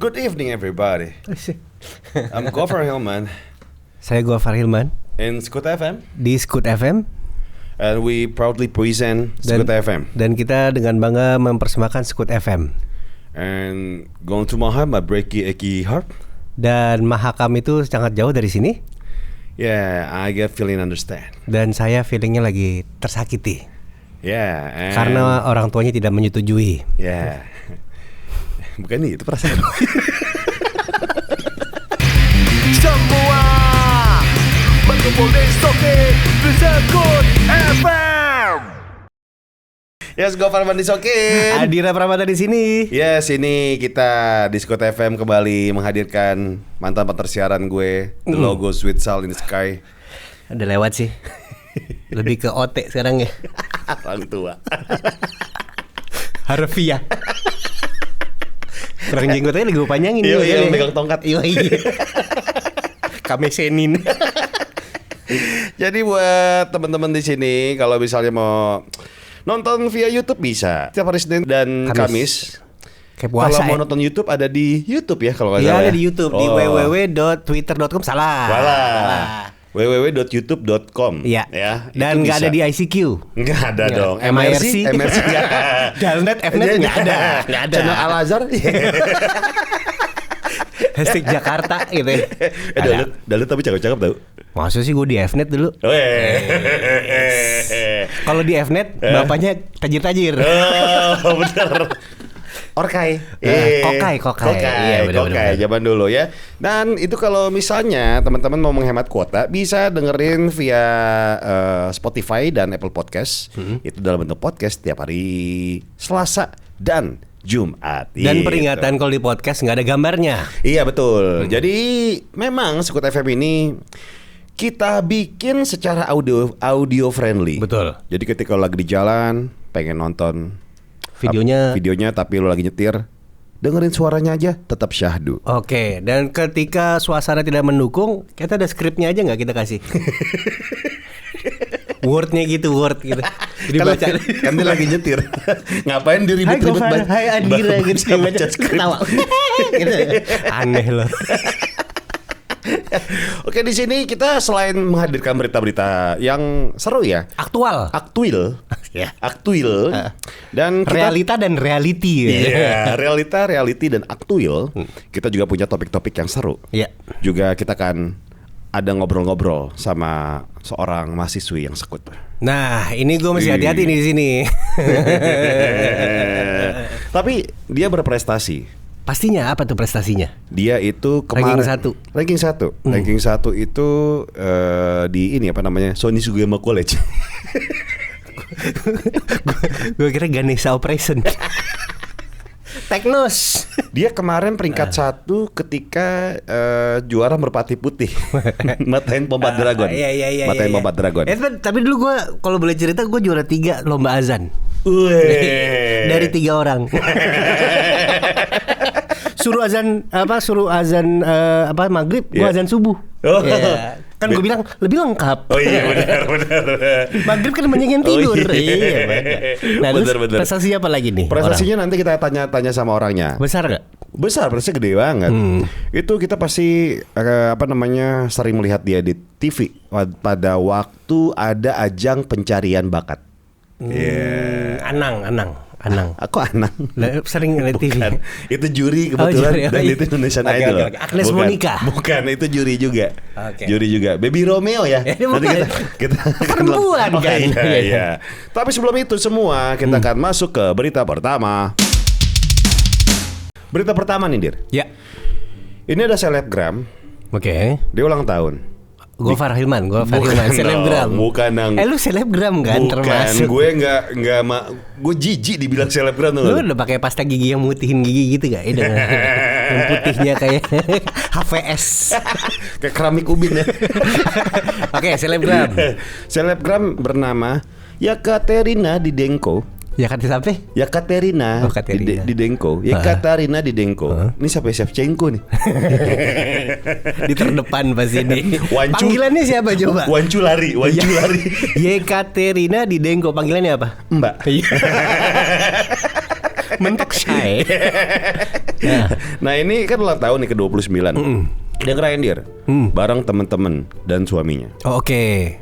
Good evening, everybody. I'm Gofar Hilman Saya Gofar Hilman in Scoot FM, di Scoot FM and we proudly present Scoot FM. dan kita dengan bangga mempersembahkan Scoot FM. And going to Maham, my breaky icky heart. Dan Mahakam itu sangat jauh dari sini. Yeah, I get feeling understand. Dan saya feelingnya lagi tersakiti Yeah, and karena orang tuanya tidak menyetujui. yeah. Bukan itu perasaan. Semua berkumpul di Scoot FM. Yes, Gofar Mandisokin. Adira Pramata di sini. Yes, ini kita di Scoot FM kembali menghadirkan mantan siaran gue, The Logo Sweet Salt in the Sky. Udah lewat sih. Lebih ke OT sekarang ya. Orang tua. Harfiah. Kurang jenggotnya lagi gue panjangin. Iya, megang tongkat. Iya. Kamesenin. Jadi buat teman-teman di sini, kalau misalnya mau nonton via YouTube bisa setiap hari Senin dan Kamis. Kayak puasa. Kalau mau nonton YouTube ada di YouTube ya kalau nggak Iya, salah. ada di YouTube di www.twitter.com. Salah. www.youtube.com. Iya. Ya. Dan nggak ada di ICQ. Nggak ada Nggak. dong. MIRC nggak. Dalnet, Fnet nggak ada. Nggak ada. Channel Al Azhar. Hashtag Jakarta gitu ya. Dalut tapi cakep-cakep tau. Maksudnya sih gue di Fnet dulu. Kalau di Fnet bapaknya tajir-tajir. Oh, bener. Orkai. Kokai. Iya, bener. Zaman dulu ya. Dan itu kalau misalnya teman-teman mau menghemat kuota, bisa dengerin via Spotify dan Apple Podcast. Itu dalam bentuk podcast tiap hari Selasa dan Jumat. Dan peringatan kalau di podcast nggak ada gambarnya. Iya betul. Jadi memang Scoot FM ini kita bikin secara audio friendly. Betul. Jadi ketika lagi di jalan pengen nonton videonya tapi lo lagi nyetir, dengerin suaranya aja tetap syahdu. Oke, dan ketika suasana tidak mendukung, kita ada skripnya aja nggak kita kasih? Word gitu. Jadi baca. Kan dia lagi nyetir. Ngapain diribet-ribet baca? Hai Andira gitu. Baca skrip. Gitu. Aneh loh. Oke, di sini kita selain menghadirkan berita-berita yang seru ya, Aktual. Ya. aktuil, dan kita, Realita dan reality. iya, reality dan aktuil. Kita juga punya topik-topik yang seru. Iya. Juga kita akan ada ngobrol-ngobrol sama seorang mahasiswi yang sekut. Nah, ini gue mesti hati-hati nih di sini. Tapi dia berprestasi. Pastinya apa tuh prestasinya? Dia itu kemarin Ranking 1 itu di ini apa namanya, Sony Sugiyama College. Gue kira Ganesha Operation. Teknos. Dia kemarin peringkat 1 ketika juara merpati putih. Matain Pompat Dragon. Iya. Matain Pompat Dragon. Tapi dulu gue kalau boleh cerita, gue juara 3 lomba azan. Dari 3 orang. Suruh azan maghrib, gue azan subuh. Yeah. Kan gue bilang lebih lengkap. Oh iya benar. Maghrib kan banyak tidur. Iya benar. Nah, benar. prestasi apa lagi nih? Prestasinya nanti kita tanya sama orangnya. Besar gak? Besar, prestasinya gede banget. Itu kita pasti sering melihat dia di TV pada waktu ada ajang pencarian bakat. Anang. Aku Anang. Sering lihat TV. Bukan. Itu juri kebetulan. Juri. Dan itu Indonesian Idol. Agnes Monica. Bukan, itu juri juga. Okay. Juri juga. Baby Romeo ya. Nanti kita perempuan kan. Iya. Tapi sebelum itu semua kita akan masuk ke berita pertama. Berita pertama nih, Dir. Ya. Ini ada selebgram. Oke. Dia ulang tahun. Gofar Hilman, selebgram. Bukan nang. Lu selebgram kan termasuk. Gue nggak gue jijik dibilang selebgram tuh. Lu udah pakai pasta gigi yang mutihin gigi gitu gak? Yang putihnya kayak HVS. Kayak keramik ubin ya. Oke, selebgram. Selebgram bernama Yekaterina Didenko. Yekaterina Didenko. Yekaterina Didenko. Ini siapa Shevchenko nih? Di terdepan pasti ini. Panggilannya siapa coba? Wancu lari. Yekaterina Didenko, panggilannya apa? Mbak. Mentok Syai. Nah ini kan ulang tahun nih ke-29. Dia ngerayain dir bareng temen-temen dan suaminya. Oh, oke.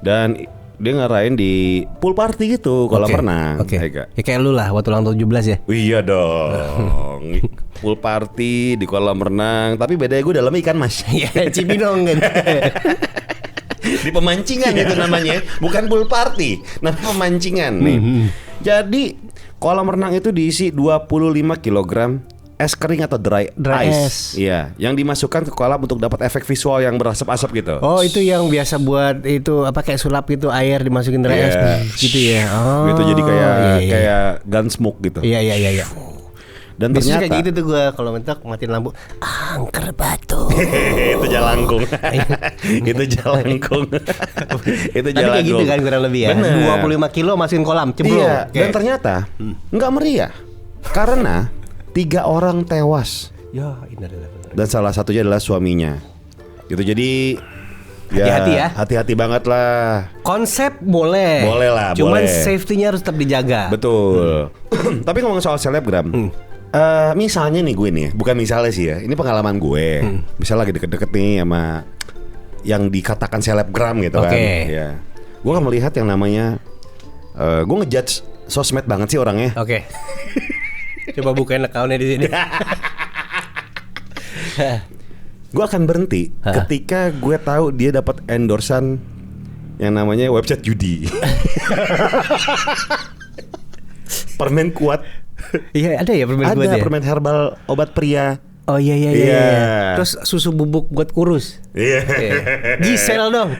Dan dia ngerayain di pool party gitu kolam renang. Oke. Ya, Ya kayak lu lah waktu ulang tahun 17 ya. iya dong. Pool party di kolam renang. Tapi bedanya gue dalamnya ikan mas. Iya, Cibinong kan. Di pemancingan itu namanya. Bukan pool party, namanya pemancingan nih. Jadi kolam renang itu diisi 25 kg es kering atau dry ice. Iya, yang dimasukkan ke kolam untuk dapat efek visual yang berasap-asap gitu. Oh, itu yang biasa buat itu apa kayak sulap gitu, air dimasukin dry ice gitu ya. Oh. Gitu jadi kayak iya. kayak gun smoke gitu. Iya. Dan Biasanya ternyata kayak gitu tuh gue kalau mentok matiin lampu, angker batu. itu jalangkung. Itu jalangkung. Itu Tapi kayak gitu jalangkung. kan kurang lebih ya. Bener. 25 kilo masukin kolam, cemplung. Iya, dan ternyata nggak meriah karena 3 orang tewas Ya, innalillahi wa inna ilaihi dan salah satunya adalah suaminya. Gitu jadi Hati-hati ya. Hati-hati banget lah. konsep boleh. Boleh lah, Cuman boleh. safety-nya harus tetap dijaga. Betul. Tapi ngomong soal selebgram, misalnya nih gue nih, bukan misalnya sih ya, ini pengalaman gue. Misalnya lagi deket-deket nih sama yang dikatakan selebgram gitu kan. Oke. Ya. Gue kan melihat yang namanya, gue ngejudge sosmed banget sih orangnya. Oke. Coba bukain account-nya di sini. Gue akan berhenti ketika gue tahu dia dapat endorsan yang namanya website judi. Permen kuat. Iya, ada ya permen kuat Ada ya? permen herbal obat pria. Oh iya. Iya. Terus susu bubuk buat kurus. Iya. Gisel dong.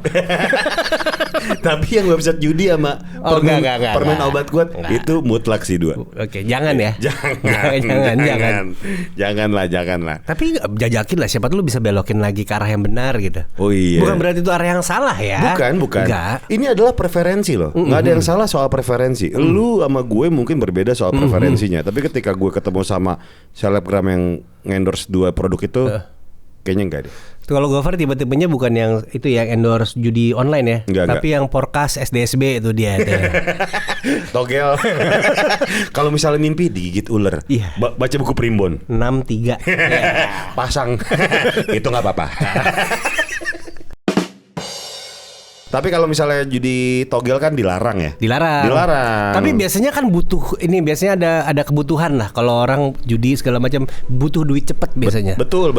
Tapi yang website judi sama Oh, permen, enggak, permen enggak. obat kuat Enggak. itu mutlak sih 2. Oke, jangan ya. Janganlah. Tapi jajakin lah, siapa tuh lu bisa belokin lagi ke arah yang benar gitu. Oh iya. Bukan berarti itu arah yang salah ya. Bukan. Enggak. Ini adalah preferensi loh. Nggak ada yang salah soal preferensi. Lu sama gue mungkin berbeda soal preferensinya. Tapi ketika gue ketemu sama selebgram yang ngendorse 2 produk itu, kayaknya enggak deh. Tuh, kalau Gofar tiba-tibanya bukan yang itu yang endorse judi online ya, Enggak. tapi yang Porkas SDSB itu dia. Togel. Kalau misalnya mimpi digigit ular, Iya. baca buku primbon. 63. Pasang. Itu nggak apa-apa. Tapi kalau misalnya judi togel kan dilarang ya. Dilarang. Tapi biasanya kan biasanya ada kebutuhan lah kalau orang judi segala macam butuh duit cepet biasanya. Betul.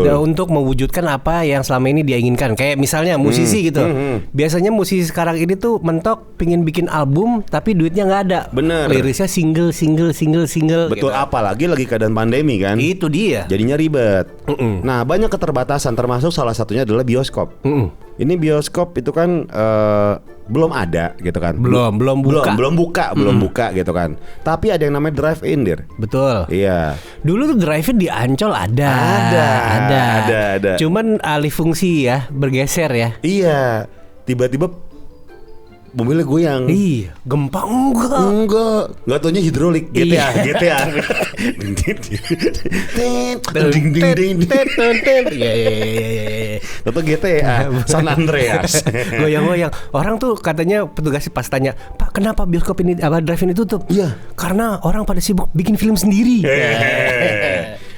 Dan untuk mewujudkan apa yang selama ini dia inginkan. Kayak misalnya musisi gitu. Biasanya musisi sekarang ini tuh mentok pingin bikin album tapi duitnya nggak ada. Bener. Lirisnya single. Betul, gitu. apalagi lagi keadaan pandemi kan. Itu dia. Jadinya ribet. Nah, banyak keterbatasan termasuk salah satunya adalah bioskop. Ini bioskop itu kan belum ada gitu kan. Belum buka gitu kan. Tapi ada yang namanya drive-in dir. Betul. Iya. Dulu tuh drive-in di Ancol ada. Cuman alih fungsi ya, bergeser ya. Iya. Tiba-tiba mobilnya goyang. Iya, gempa enggak. Enggak taunya hidrolik. GTA. Iya. Atau GTA San Andreas. Goyang-goyang. Orang tuh katanya petugas pas tanya, "Pak, kenapa bioskop ini drive-in ditutup?" Iya. Karena orang pada sibuk bikin film sendiri.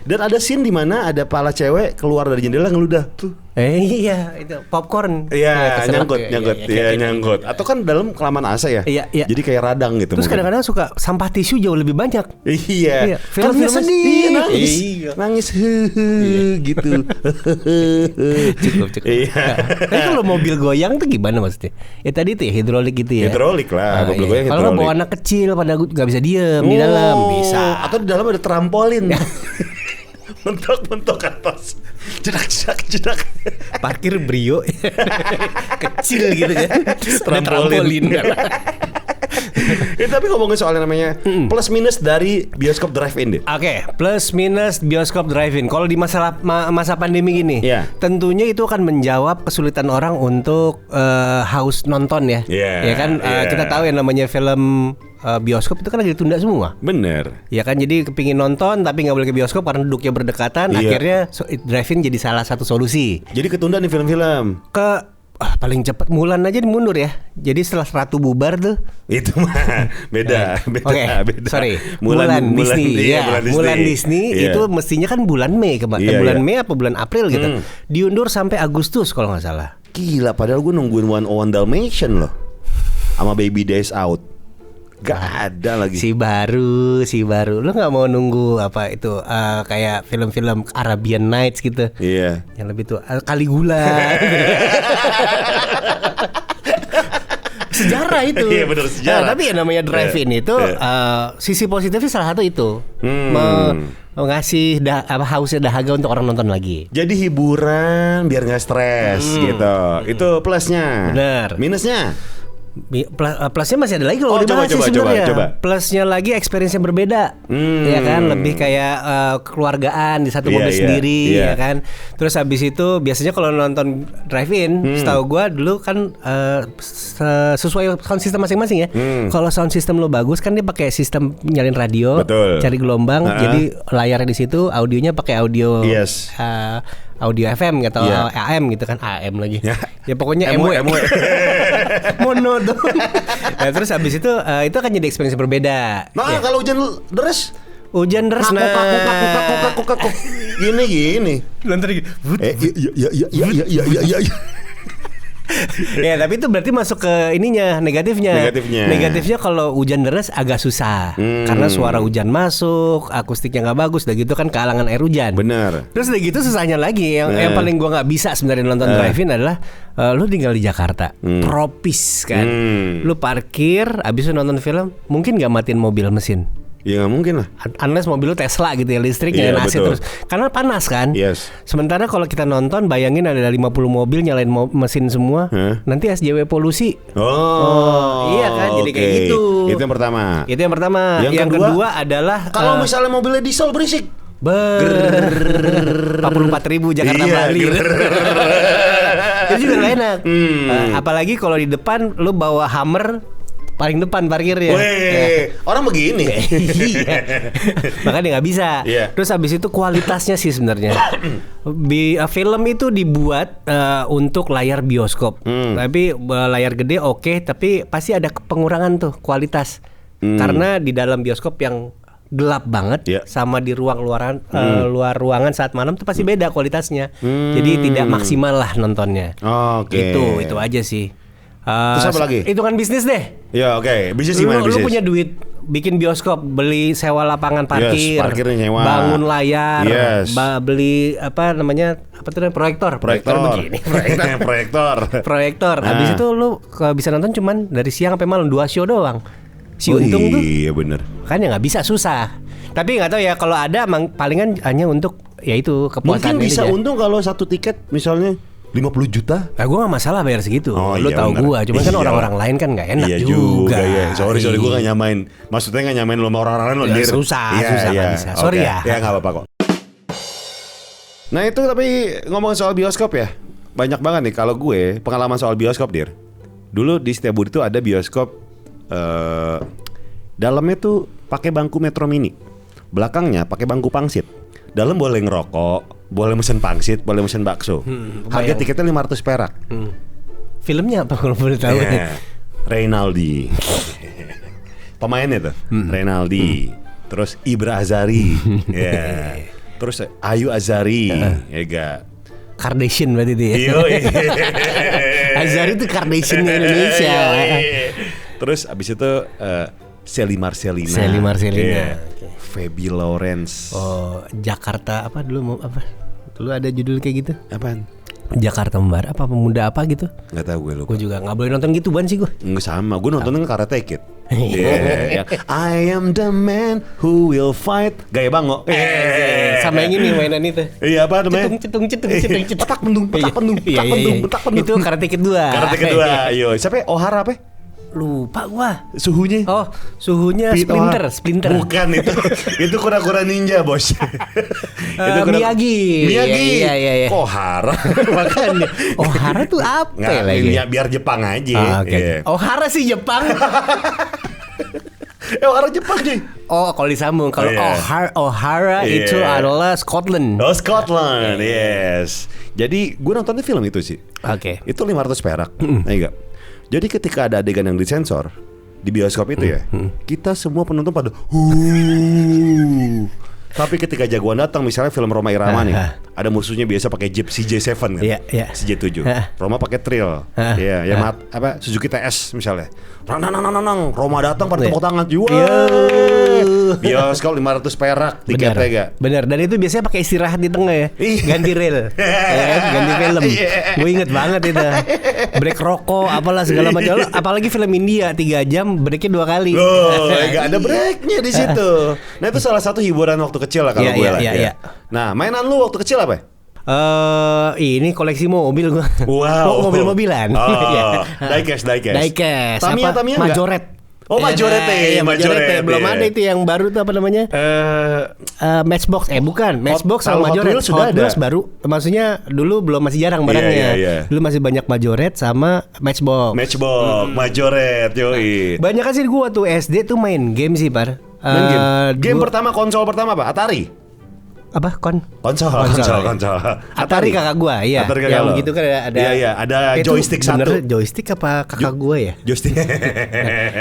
Dan ada scene di mana ada pala cewek keluar dari jendela ngeludah tuh. Iya, itu popcorn. Iya, keselak. nyangkut. Atau kan dalam kelamaan AC ya. Iya. Jadi kayak radang gitu. Terus mungkin. kadang-kadang suka sampah tisu jauh lebih banyak. Iya. Film-film Karena sedih. iya, nangis. Iya. Nangis gitu. Cukup. Iya. Tapi kalau mobil goyang tuh gimana maksudnya? Ya tadi tuh ya, hidrolik gitu ya. Hidrolik lah, mobil goyang Kalau hidrolik. bawa anak kecil pada nggak bisa diem di dalam bisa. Atau di dalam ada trampolin. Mentok atas. Jedak. Parkir Brio kecil gitu kan. Trampolin. Tapi ngomongin soal yang namanya plus minus dari bioskop drive-in deh. Oke, plus minus bioskop drive-in. Kalau di masa pandemi gini, Iya. tentunya itu akan menjawab kesulitan orang untuk haus nonton ya. Iya, Ya kan iya. kita tahu yang namanya film bioskop itu kan lagi ditunda semua. Bener. Ya kan, jadi kepingin nonton tapi nggak boleh ke bioskop karena duduknya berdekatan. Iya. Akhirnya drive-in jadi salah satu solusi. Jadi ketunda nih film-film. Ke Paling cepat Mulan aja mundur ya. Jadi setelah Ratu bubar tuh. Itu mah beda. Oke, Beda. sorry. Mulan Disney. Iya, Mulan Disney Iya. itu mestinya kan bulan Mei Iya, bulan iya. Mei apa bulan April gitu. Diundur sampai Agustus kalau nggak salah. Gila, padahal gue nungguin 101 Dalmatian loh. Sama Baby Days Out. Gak ada lagi. Si baru. Lu nggak mau nunggu apa itu kayak film-film Arabian Nights gitu. Iya. Yang lebih tuh Caligula. Sejarah itu. Iya, bener, sejarah. Nah, tapi yang namanya drive-in itu sisi positifnya salah satu itu. Ngasih hausnya dahaga untuk orang nonton lagi. Jadi hiburan biar nggak stres gitu. Itu plusnya. Bener. Minusnya? Plusnya masih ada lagi kalau dibahas sih sebenarnya. Plusnya lagi experience yang berbeda, ya kan, lebih kayak kekeluargaan di satu mobil sendiri, ya kan. Terus habis itu biasanya kalau nonton drive-in, setahu gue dulu kan sesuai sound system masing-masing ya. Kalau sound system lo bagus kan dia pakai sistem nyalin radio, cari gelombang, jadi layarnya di situ, audionya pakai audio. Audio FM atau AM gitu kan, AM lagi. Ya pokoknya MW. Mono dong. Nah, terus habis itu akan jadi experience yang berbeda. Nah, kalau hujan deras gini. Nanti Iya. Ya tapi itu berarti masuk ke ininya negatifnya kalau hujan deras agak susah karena suara hujan masuk, akustiknya nggak bagus, udah gitu kan kehalangan air hujan. Benar. Terus udah gitu susahnya lagi yang paling gua nggak bisa sebenarnya nonton drive-in adalah lu tinggal di Jakarta, tropis kan, lu parkir, abis itu nonton film, mungkin nggak matiin mobil mesin. Ya nggak mungkin lah. Unless mobil lu Tesla gitu ya, listrik nyalain AC terus. Karena panas kan. Yes. Sementara kalau kita nonton, bayangin ada 50 mobil nyalain mesin semua. Nanti SJW polusi. Iya kan, jadi kayak gitu. Itu yang pertama. Yang kedua adalah kalau misalnya mobilnya diesel berisik. 44.000 Jakarta Bali. Itu juga gak enak. Apalagi kalau di depan lu bawa Hummer paling depan parkirnya. Orang begini. Iya. Makanya nggak bisa. Terus habis itu kualitasnya sih sebenarnya. Film itu dibuat untuk layar bioskop. Tapi layar gede oke, tapi pasti ada pengurangan tuh kualitas. Karena di dalam bioskop yang gelap banget sama di luar ruangan saat malam tuh pasti beda kualitasnya. Jadi tidak maksimal lah nontonnya. Itu aja sih. Terus apa lagi? Hitungan bisnis deh. Ya oke. Bisnis gimana bisnis? Lu punya duit bikin bioskop, beli sewa lapangan parkir, parkirnya nyewa, bangun layar, beli proyektor begini. Proyektor. Habis itu lu bisa nonton cuman dari siang sampai malam 2 show doang. Untung tuh. Iya bener. Kan ya nggak bisa, susah. Tapi nggak tahu ya kalau ada palingan hanya untuk ya itu kepuasan. Mungkin bisa aja. untung kalau satu tiket misalnya 50 juta. Nah, gue gak masalah bayar segitu. Lu tahu gue, cuman kan orang-orang lain kan gak enak juga. Iya. Sorry gue gak nyamain. Maksudnya gak nyamain lo sama orang-orang lain lo. Susah gak bisa. Sorry ya. Ya gak apa-apa kok. Nah itu tapi ngomongin soal bioskop ya, banyak banget nih kalau gue pengalaman soal bioskop Dir. Dulu di Setiabudi itu ada bioskop dalamnya tuh pakai bangku Metro Mini, belakangnya pakai bangku pangsit. Dalam boleh ngerokok, boleh mesen pangsit, boleh mesen bakso. Harga tiketnya 500 perak. Filmnya apa kalau boleh tahu? Reynaldi. Pemainnya tuh Reynaldi. Terus Ibra Azari. Terus Ayu Azari. Kardashian berarti itu ya. Azari itu Kardashian Indonesia. Terus abis itu Sally Marcelina. Feby Lawrence. Jakarta apa dulu apa? Dulu ada judul kayak gitu. Apaan? Jakarta Membara apa pemuda apa gitu? Nggak tahu gue lupa. Gue juga nggak boleh nonton gituan sih gue. Nggak sama, gue nontonnya Karate Kid. I am the man who will fight. Gaya bango. Sama yang ini mainan itu. Iya apa namanya? Cetung. Petak pendung. Itu Karate Kid 2. Karate Kid 2. Yo, siapa? Ohara apa? Lupa gua. Suhunya? Oh, suhunya Splinter. Bukan itu. Itu kura-kura ninja, Bos. Itu Miyagi. Iya. Ohara. Makanya. Ohara tuh apa ya lagi? Biar Jepang aja. Okay. Ohara sih Jepang. Ohara Jepang, Ji. Oh, kalau disambung. Kalau O'Hara itu adalah Scotland. Oh, Scotland. Yes. Jadi gue nontonnya film itu sih. Oke. Itu 500 perak. Enggak. Jadi ketika ada adegan yang disensor di bioskop itu ya, kita semua penonton pada Tapi ketika jagoan datang, misalnya film Roma Irama nih, ada musuhnya biasa pakai Jeep CJ7 kan, CJ7. Roma pakai Trail, Suzuki TS misalnya. Roma datang pada tepuk tangan, bioskop 500 perak tiketnya gak? Bener, dan itu biasanya pakai istirahat di tengah ya, ganti rel, ganti film. Gue inget banget itu, break rokok, apalah segala macam. Apalagi film India 3 jam, breaknya 2 kali. Gak ada breaknya di situ. Nah itu salah satu hiburan waktu kecil lah kalau gue lah. Nah mainan lu waktu kecil apa? Ini koleksi mobil gue. Wow. Mobil-mobilan. Diecast. Tamiya Majoret. Oh Majoret. Belum ada itu yang baru tuh apa namanya? Matchbox. Bukan. Matchbox sama Majoret. Hot Wheels baru. Maksudnya dulu belum, masih jarang barangnya. Dulu masih banyak Majoret sama Matchbox. Majoret. Yoi. Banyak sih gue tuh SD tuh main game sih, Par. Game pertama, konsol pertama apa? Atari? Apa? Konsol. Atari kakak gua, iya. Atari kakak yang lo. gitu kan ada. Iya, ada joystick satu. Bener joystick apa kakak gua ya? Joystick.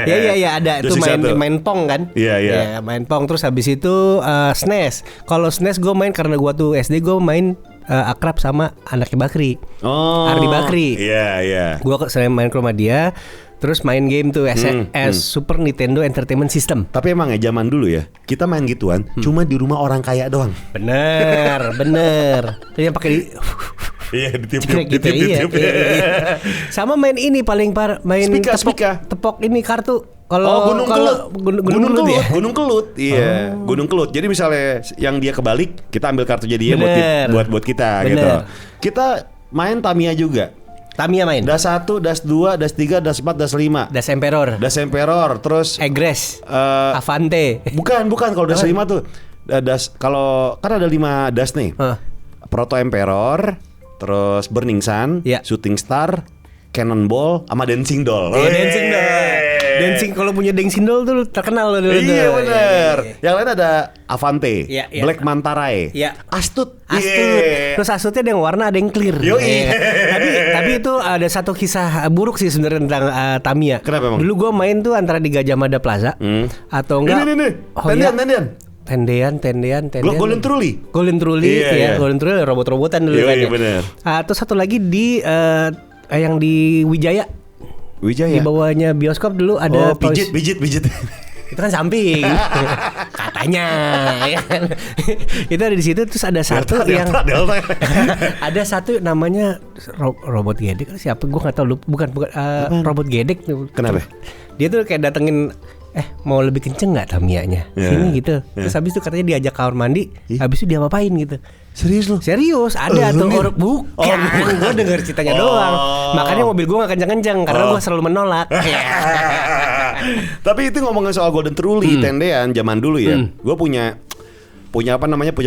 Iya, ada tuh main pong kan? Iya. Main pong, terus habis itu SNES. Kalau SNES gua main karena gua tuh SD gua main akrab sama anaknya Bakri. Ardi Bakri. Iya. Gua sering main ke rumah dia. Terus main game tuh Super Nintendo Entertainment System. Tapi emang ya zaman dulu ya, kita main gituan cuma di rumah orang kaya doang. Bener. Yang pakai ditiup. Sama main ini paling main tepok ini kartu. Kalau Gunung Kelut. Iya, Gunung Kelut. Jadi misalnya yang dia kebalik, kita ambil kartunya dia buat kita gitu. Kita main Tamiya juga. Tamiya main. Das 1, Das 2, Das 3, Das 4, Das 5. Das Emperor, terus Egres, Avante. Bukan kalau Das 5 tuh. Kalau kan ada 5 Das nih. Proto Emperor, terus Burning Sun, Shooting Star, Cannonball, sama Dancing Doll. Dancing, kalau punya Dancing Doll tuh terkenal dulu. Iya benar. Yang lain ada Avante, Black Mantarai, Astut. Terus Astutnya ada yang warna, ada yang clear. Tapi itu ada satu kisah buruk sih sebenarnya tentang Tamiya. Kenapa emang? Dulu gue main tuh antara di Gajah Mada Plaza atau enggak? Tendean. Golden Truly. Golden Truly robot-robotan dulu kan. Iya benar. Terus satu lagi di yang di Wijaya. Di bawahnya bioskop dulu ada pijit. Itu kan samping katanya ya kan? Itu ada di situ. Terus ada satu ada satu namanya robot gedek. Siapa gue nggak tahu. Bukan robot gedek. Kenapa? Dia tuh kayak datengin mau lebih kenceng nggak Tamiyanya sini gitu. Terus habis itu katanya diajak kamar mandi. Habis itu dia ngapain gitu. Serius lu? Serius, ada tuh bukan. Gue denger ceritanya doang. Makanya mobil gue gak kencang-kencang karena gue selalu menolak. Tapi itu ngomongin soal Golden Truly, tendean zaman dulu ya. Gue punya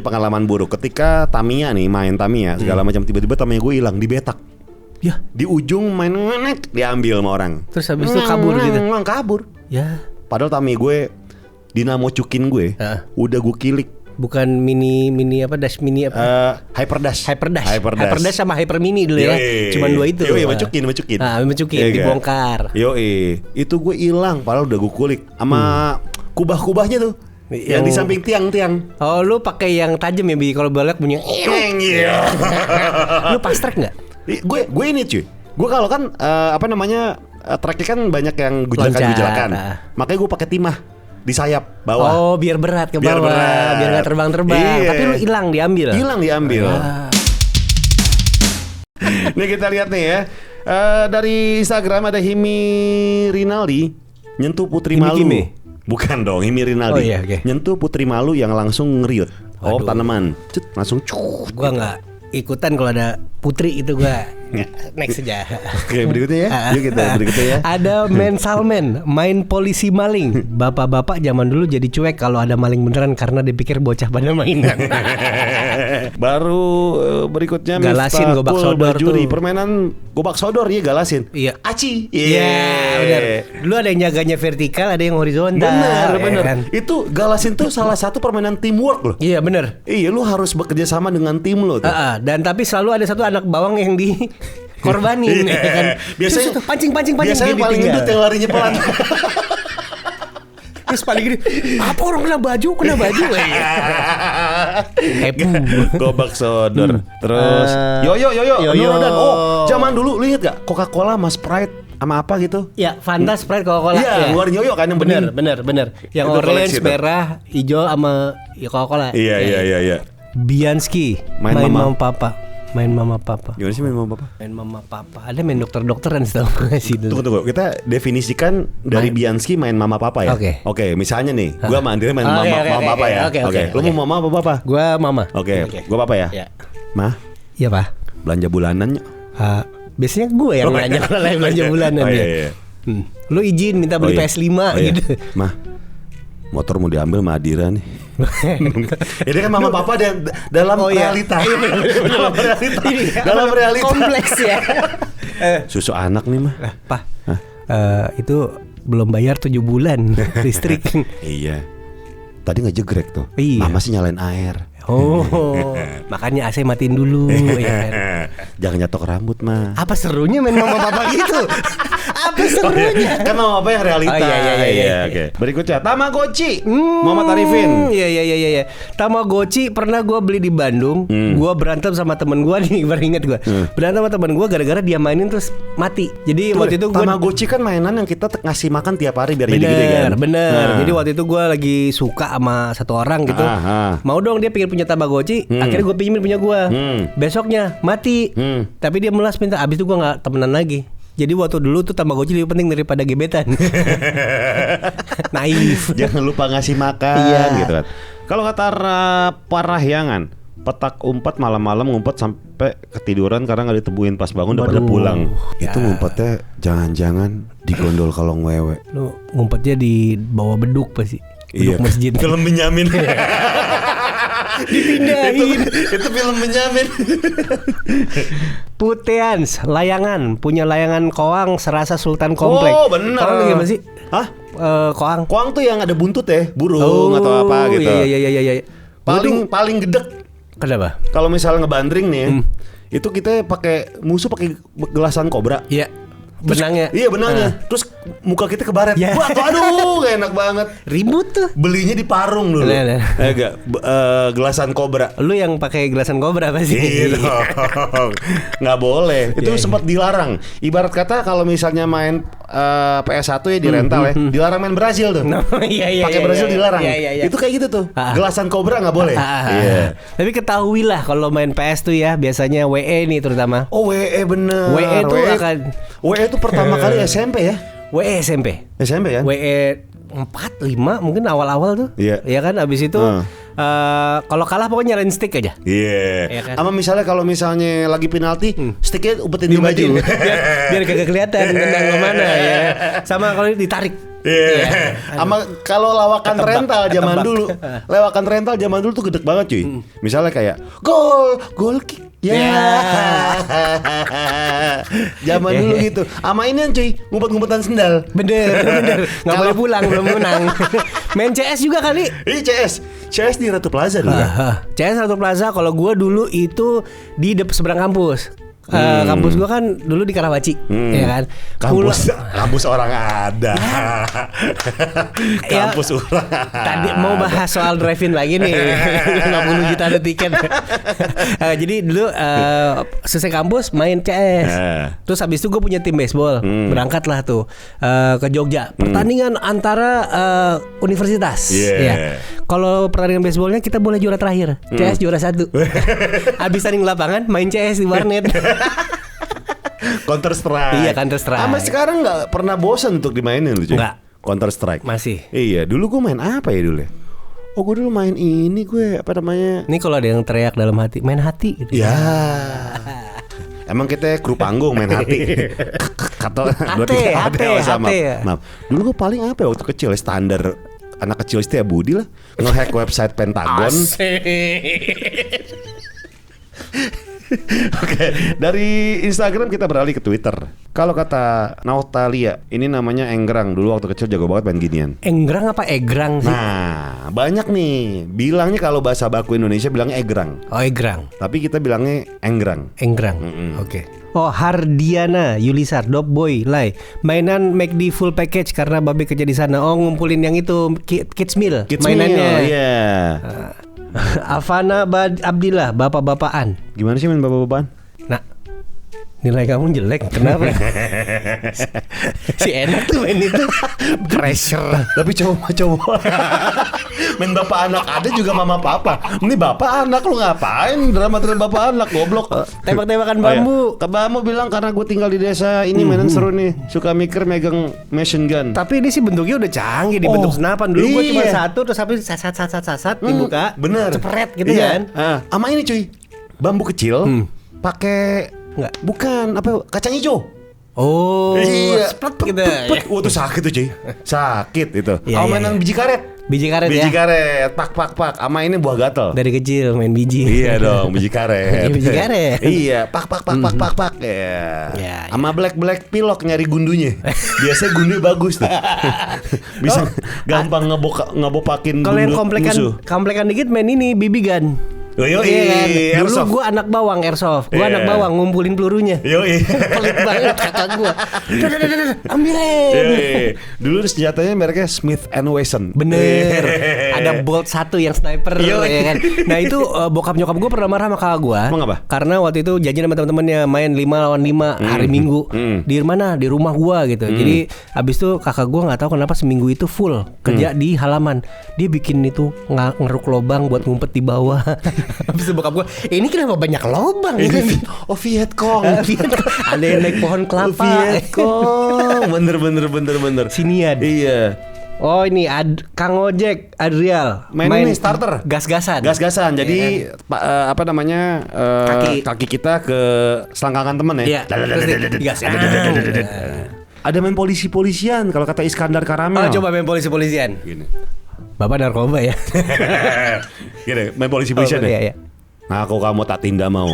pengalaman buruk ketika Tamiya nih, main Tamiya segala macam, tiba-tiba Tamiya gue hilang di betak. Ya, di ujung main diambil sama orang. Terus habis itu kabur gitu. Kabur. Ya. Padahal Tamiya gue dinamo cukin gue udah gue kilik. Bukan mini dash mini apa? Hyper dash sama hyper mini dulu ya. Cuman 2 itu. Macukin. Dibongkar. Itu gue hilang padahal udah gue kulik sama kubah-kubahnya tuh. Yang di samping tiang-tiang. Oh, lu pakai yang tajam ya, Bi? Kalau balak bunyi. Lu fast track enggak? Gue ini cuy. Gue kalau kan tracknya kan banyak yang gujlakan. Makanya gue pakai timah di sayap bawah. Oh, biar berat ke bawah, biar nggak terbang-terbang. Iya. Tapi lu hilang diambil. Nih kita lihat nih ya. Dari Instagram ada Himi Rinaldi nyentuh Putri Malu. Bukan dong, Himi Rinaldi. Oh, iya, okay. Nyentuh Putri Malu yang langsung ngeriut. Tanaman. Langsung Gua nggak ikutan kalau ada putri itu gua next aja. Oke, berikutnya ya. Yuk kita berikutnya ya. Ada Salmen main polisi maling. Bapak-bapak zaman dulu jadi cuek kalau ada maling beneran karena dipikir bocah pada mainan. Baru berikutnya Galasin Gobak Sodor Bajuri. tuh. Permainan Gobak Sodor ya galasin. Iya. Aci. Iya, benar. Dulu ada yang jaganya vertikal, ada yang horizontal. Benar. Kan? Itu galasin tuh salah satu permainan teamwork loh. Iya, benar. Iya, lu harus bekerja sama dengan tim lo tuh. Dan tapi selalu ada satu anak bawang yang dikorbanin ya kan. Biasanya Terus pancing biasanya yang paling gendut yang larinya pelan. Terus paling gini, apa orang kena baju Gobak Sodor. Terus Yoyo Norodan. Oh, zaman dulu lu inget gak Coca-Cola sama Sprite sama apa gitu? Ya, Fanta, Sprite, Coca-Cola. Iya, ngeluarin Yoyo kan yang bening. Bener. Yang Itu orange, koleksi merah, hijau sama ya Coca-Cola. Iya. Bianski, Main Mama Papa. Main Mama Papa. Gimana sih main Mama Papa? Main Mama Papa. Ada main dokter-dokteran setahu gak sih dulu. Tunggu. Kita definisikan dari Bianski main Mama Papa ya. Oke. Misalnya nih, gua sama Andrea main Mama Papa ya. Oke. Lu mau Mama apa Papa? Gua Mama. Oke. Gua Papa ya. Ya. Mah, Iya, Pak. belanja bulanan yuk. Biasanya gue yang nanya kalau lagi belanja bulanan ya. Iya. Lu izin minta beli PS5 gitu. Mah, motor mau diambil sama Adira nih. Ini kan Mama Papa dalam realita. Dalam realita. Kompleks ya. Susu anak nih mah. Pak. Itu belum bayar 7 bulan listrik. Iya. Tadi ngejegrek tuh. Iya. Mama sih nyalain air. Oh, makanya AC matiin dulu ya kan. Jangan nyatok rambut mah. Apa serunya main Mama Papa gitu? Apa serunya? Kan Mama Papa yang realita. Iya. Oke. Berikutnya Tamagotchi. Muhammad Arifin. Iya. Tamagotchi pernah gue beli di Bandung. Gue berantem sama temen gue nih, baru inget gue. Berantem sama temen gue gara-gara dia mainin terus mati. Jadi waktu itu gue Tamagotchi kan mainan yang kita ngasih makan tiap hari biar jadi gede kan. Bener. Jadi waktu itu gue lagi suka sama satu orang gitu. Mau dong dia pengen punya Tamagotchi. Akhirnya gue pinjemin punya gue. Besoknya mati. Tapi dia melas minta. Abis itu gue nggak temenan lagi. Jadi waktu dulu tuh Tamagotchi lebih penting daripada gebetan. Naif. Jangan lupa ngasih makan gitu kan. Kalau kata Parahyangan, petak umpat malam-malam ngumpet sampai ketiduran karena nggak ditemuin pas bangun udah pada pulang. Itu ngumpetnya jangan-jangan digondol kalau ngewe. Lu ngumpetnya di bawah beduk pasti. Beduk masjid. Film Benyamin. Dipindahin. Itu film Benyamin. Puteans, layangan, punya layangan koang serasa Sultan Komplek. Oh bener. Koang gimana sih? Hah? Koang. Koang tuh yang ada buntut ya, burung atau apa gitu. Iya. Paling gedek. Kenapa? Kalau misalnya ngebandring nih, itu kita pakai gelasan kobra. Iya. Benangnya. Iya benangnya. Terus muka kita kebaret. Ya. Wah, aduh, gak enak banget. Ribut tuh. Belinya di Parung dulu. Enggak, gelasan kobra. Lu yang pakai gelasan kobra pasti. Gitu. Nggak boleh. Itu sempat dilarang. Ibarat kata kalau misalnya main PS1 ya di rental ya, dilarang main Brazil tuh. Iya. Pakai Brazil dilarang. Iya. Itu kayak gitu tuh. Gelasan kobra nggak boleh. Iya. Tapi ketahuilah kalau main PS tuh ya biasanya WE nih terutama. Oh WE bener. WE tuh akan WE itu pertama kali SMP ya? WE SMP. SMP kan? WE 4, 5 mungkin awal-awal tuh. Iya. Ya kan abis itu kalau kalah pokoknya nyalain stick aja. Iya. Ya kan? Sama misalnya kalau misalnya lagi penalti, sticknya umpetin di baju. biar kagak kelihatan tendang kemana ya. Sama kalau ditarik. Iya. Sama kalau lawakan rental zaman dulu. Lawakan rental zaman dulu tuh gede banget cuy. Misalnya kayak gol kick. Ya. Zaman dulu gitu. Sama ini cuy, ngumpet-ngumpetan sendal. Bener. Nggak boleh pulang belum menang. Main CS juga kali. Ini CS di Ratu Plaza dulu ya. CS Ratu Plaza kalau gua dulu itu di seberang kampus. Kampus gua kan dulu di Karawaci, ya kan. Kampus orang ada. Kampus orang. Tadi mau bahas soal drive-in lagi nih. 50 juta ada tiket. Jadi dulu selesai kampus main CS. Terus habis itu gue punya tim baseball. Berangkatlah tuh ke Jogja. Pertandingan antara universitas. Ya. Kalau pertandingan baseballnya kita boleh juara terakhir. CS juara 1. Habis tanding lapangan main CS di warnet. Counter Strike. Iya, Counter Strike. Sama sekarang nggak pernah bosan untuk dimainin lu cuy. Nggak. Counter Strike. Masih. Iya, dulu gue main apa ya dulu ya? Oh, gue dulu main ini gue apa namanya? Ini kalau ada yang teriak dalam hati, main hati gitu. Ya. Emang kita kru panggung main hati. Hati sama. Maaf. Dulu gue paling apa ya waktu kecil ya, standar anak kecil Setia Budi lah, nge-hack website Pentagon. Oke, dari Instagram kita beralih ke Twitter. Kalau kata Nautalia, ini namanya Enggrang. Dulu waktu kecil jago banget main ginian. Enggrang apa egrang sih? Nah, banyak nih. Bilangnya kalau bahasa baku Indonesia bilangnya egrang. Oh, egrang. Tapi kita bilangnya Enggrang. Enggrang. Oke. Oh, Hardiana, Yulisar, Dop Boy, Lai. Mainan McD full package karena babe kerja di sana. Oh, ngumpulin yang itu kids meal. Mainannya. Iya. Avana Abdillah, bapak-bapakan. Gimana sih main bapak-bapakan? Nah, nilai kamu jelek. Kenapa? Si enak tuh main itu. Pressure. Tapi coba main bapak anak ada juga mama papa. Ini bapak anak lu ngapain drama bapak anak goblok. Tembak-tembakan bambu. Kamu bilang karena gue tinggal di desa ini mainan seru nih. Suka mikir megang machine gun. Tapi ini sih bentuknya udah canggih, dibentuk senapan. Dulu gue cuma satu terus habis sasat dibuka. Bener. Cepret gitu kan. Sama ini cuy. Bambu kecil pakai bukan apa kacang hijau. Oh, iya, gitu. Tuh sakit tuh cuy, sakit itu. Mainan biji karet. Biji karet biji karet, pak. Sama ini buah gatel. Dari kecil main biji. Iya dong, biji karet. Biji karet. Iya, pak. Ya. Sama black pilok nyari gundunya. Biasanya gundunya bagus tuh. Bisa gampang ngebopakin gundu. Kalau yang komplekan dikit main ini BB gun. Iya kan? Dulu gue anak bawang airsoft. Gue anak bawang ngumpulin pelurunya. Pelit banget kakak gue. Ambilin. Dulu senjatanya mereknya Smith & Wesson. Bener. Ada Bolt 1 yang sniper ya kan. Nah itu bokap nyokap gue pernah marah sama kakak gue. Emang apa? Karena waktu itu janjian sama teman-temannya main 5 lawan 5 hari Minggu. Di mana? Di rumah gue gitu. Jadi abis itu kakak gue nggak tahu kenapa seminggu itu full kerja di halaman. Dia bikin itu ngeruk lubang buat ngumpet di bawah. Habis itu bokap gue, ini kenapa banyak lubang gitu? Oh Vietcong. Ada yang naik pohon kelapa. Vietcong. Bener. Sinian. Iya. Oh ini Kang Ojek Adrial main ini starter gas-gasan. Jadi apa namanya kaki kita ke selangkangan temen ya. Ada main polisian kalau kata Iskandar Karamel. Oh coba main polisian. Gini. Bapak narkoba ya. Gini, main polisian ya. Iya. Ngaku kamu tak tindak mau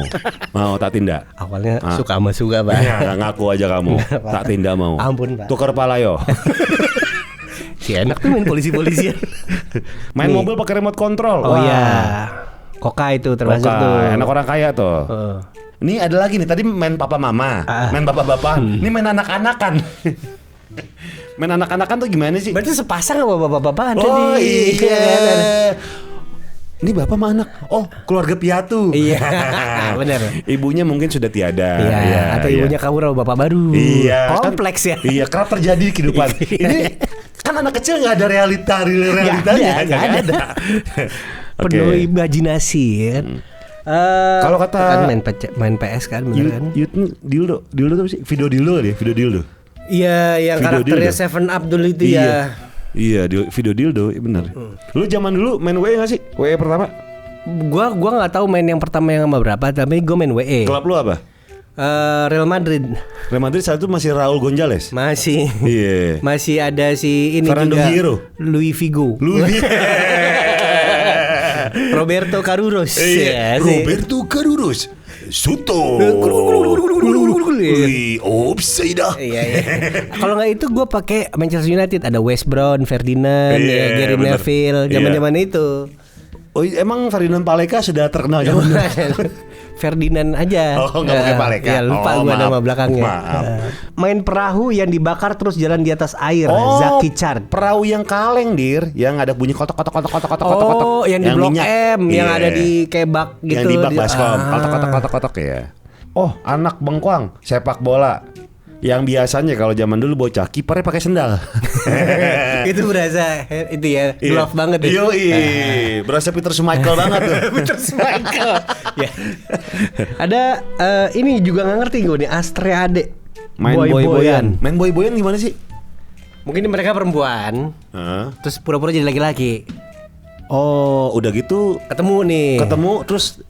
tak tindak. Awalnya suka sama suka Pak. Ya, ngaku aja kamu tak tindak mau. Ampun Pak. Tukar pala yo. Si enak tuh main polisian. Main mobil pakai remote control. Oh iya. Koka itu termasuk tuh. Enak orang kaya tuh. Ini ada lagi nih. Tadi main papa mama, main bapak-bapak. Ini main anak-anakan. Main anak-anakan tuh gimana sih? Berarti sepasang sama bapak-bapak ada oh, iya. Ini bapak sama anak. Oh, keluarga piatu. Iya, benar. Ibunya mungkin sudah tiada. Iya, atau ibunya kabur sama bapak baru. Iya, kompleks kan, ya. Iya, kerap terjadi di kehidupan. Ini kan anak kecil nggak ada realitanya, nggak ada. Penuh imajinasi kan. Kalau kata kan main PS kan bener kan? Dildo tuh sih video dildo. Iya, yang karakternya Seven Up dulu itu ya. Iya, video dildo, benar. Lu zaman dulu main WE nggak sih? WE pertama? Gua nggak tahu main yang pertama yang sama berapa, tapi gue main WE. Klub lu apa? Real Madrid. Real Madrid saat itu masih Raul Gonzalez. Masih. Iya. Masih ada si ini Fernando juga. Hierro. Luis Figo. Roberto Carlos. Iya. Roberto Carlos. Soto. Offside. Iya. Kalau nggak itu gue pakai Manchester United, ada West Brown, Ferdinand, Gary Neville, zaman-zaman itu. Oh, emang Ferdinand Paleka sudah terkenal zaman Ferdinand aja. Oh, nggak pakai Paleka. Ya, lupa gue nama belakangnya. Main perahu yang dibakar terus jalan di atas air. Zaki Chard. Perahu yang kaleng dir, yang ada bunyi kotok. Oh, yang di Blok M, yang ada di kebak gitu. Yang di bak baskom, kotok ya. Oh, anak bengkoang, sepak bola. Yang biasanya kalau zaman dulu bocah kipernya pakai sendal. Itu berasa itu ya, glove banget ya. Berasa Peter Schmeichel banget tuh. Peter Schmeichel. Ya. Ada ini juga nggak ngerti gue nih, Astrea Ade. Main boy-boyan. Main boy-boyan gimana sih? Mungkin mereka perempuan. Terus pura-pura jadi laki-laki. Oh, udah gitu ketemu terus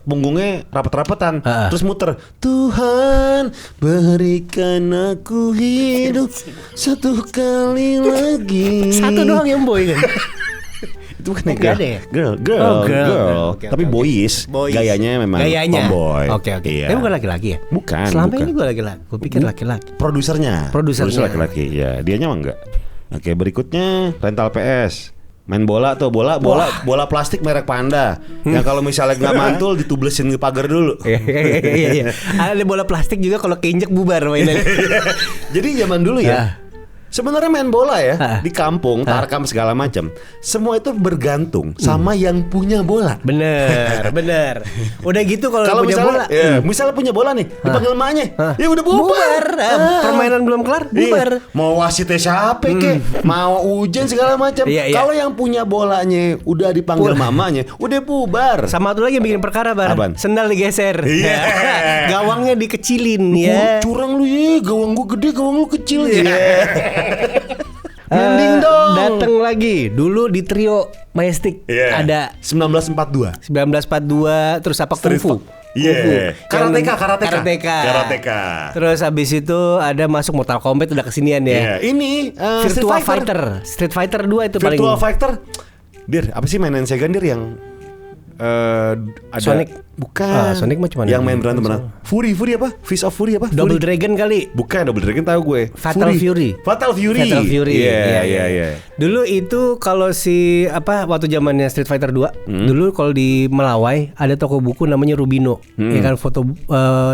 punggungnya rapet-rapetan, terus muter. Tuhan berikan aku hidup satu kali lagi. Satu doang yang boy kan. Itu kan nggak ada ya? Girl. Tapi boys. Gayanya memang tomboy. Oke. Iya. Tapi bukan laki-laki ya? Bukan. Selama ini gue laki-laki. Gue pikir laki-laki. Produsernya laki-laki. Ya, dianya mah enggak. Oke, berikutnya rental PS. Main bola tuh, bola plastik merek Panda. Yang kalau misalnya nggak mantul ditublesin ke pagar dulu. Iya. Ada bola plastik juga kalau keinjek bubar mainnya. Jadi zaman dulu ya. Sebenarnya main bola ya di kampung, tarkam segala macam. Semua itu bergantung sama yang punya bola. Bener. Udah gitu kalau punya bola. Misalnya punya bola nih, dipanggil emaknya. Ya udah bubar. Permainan belum kelar, bubar. Mau wasitnya siapa kek, mau ujian segala macam. Kalau yang punya bolanya udah dipanggil mamanya, udah bubar. Sama satu lagi yang bikin perkara, Bar. Sendal digeser. Gawangnya dikecilin ya. Curang lu ya, gawang gua gede, gawang lu kecil ya. Mending dong. Datang lagi. Dulu di trio Majestic ada 1942 terus apa Kungfu. Karateka. Terus habis itu ada masuk Mortal Kombat udah kesinian ya. Ini Virtua Fighter. Street Fighter 2 itu paling. Virtua Fighter. Dir, apa sih mainan Sega Dir yang ada Sonic. Bukan. Sonic mah cuma yang main berantem. Fury apa? Fist of Fury apa? Double Dragon kali. Bukan, Double Dragon tahu gue. Fatal Fury. Iya. Dulu itu kalau waktu zamannya Street Fighter 2, dulu kalau di Melawai ada toko buku namanya Rubino. Ya kan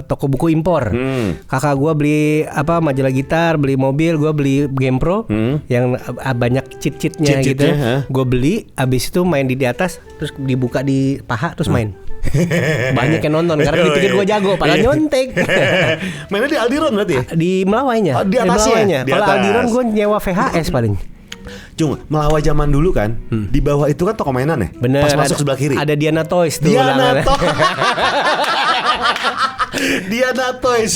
toko buku impor. Kakak gua beli majalah gitar, beli mobil, gua beli Game Pro yang banyak cheat-cheatnya gitu. Gua beli, abis itu main di atas, terus dibuka di paha terus main. Banyak yang nonton karena dipikir gue jago, padahal nyontek. Mainnya di Aldiron berarti ya? Di Melawainya. Di atasnya. Kalau Aldiron gue nyewa VHS paling. Cuma Melawai zaman dulu kan, di bawah itu kan toko mainan ya. Bener. Pas masuk sebelah kiri. Ada Diana Toys tuh.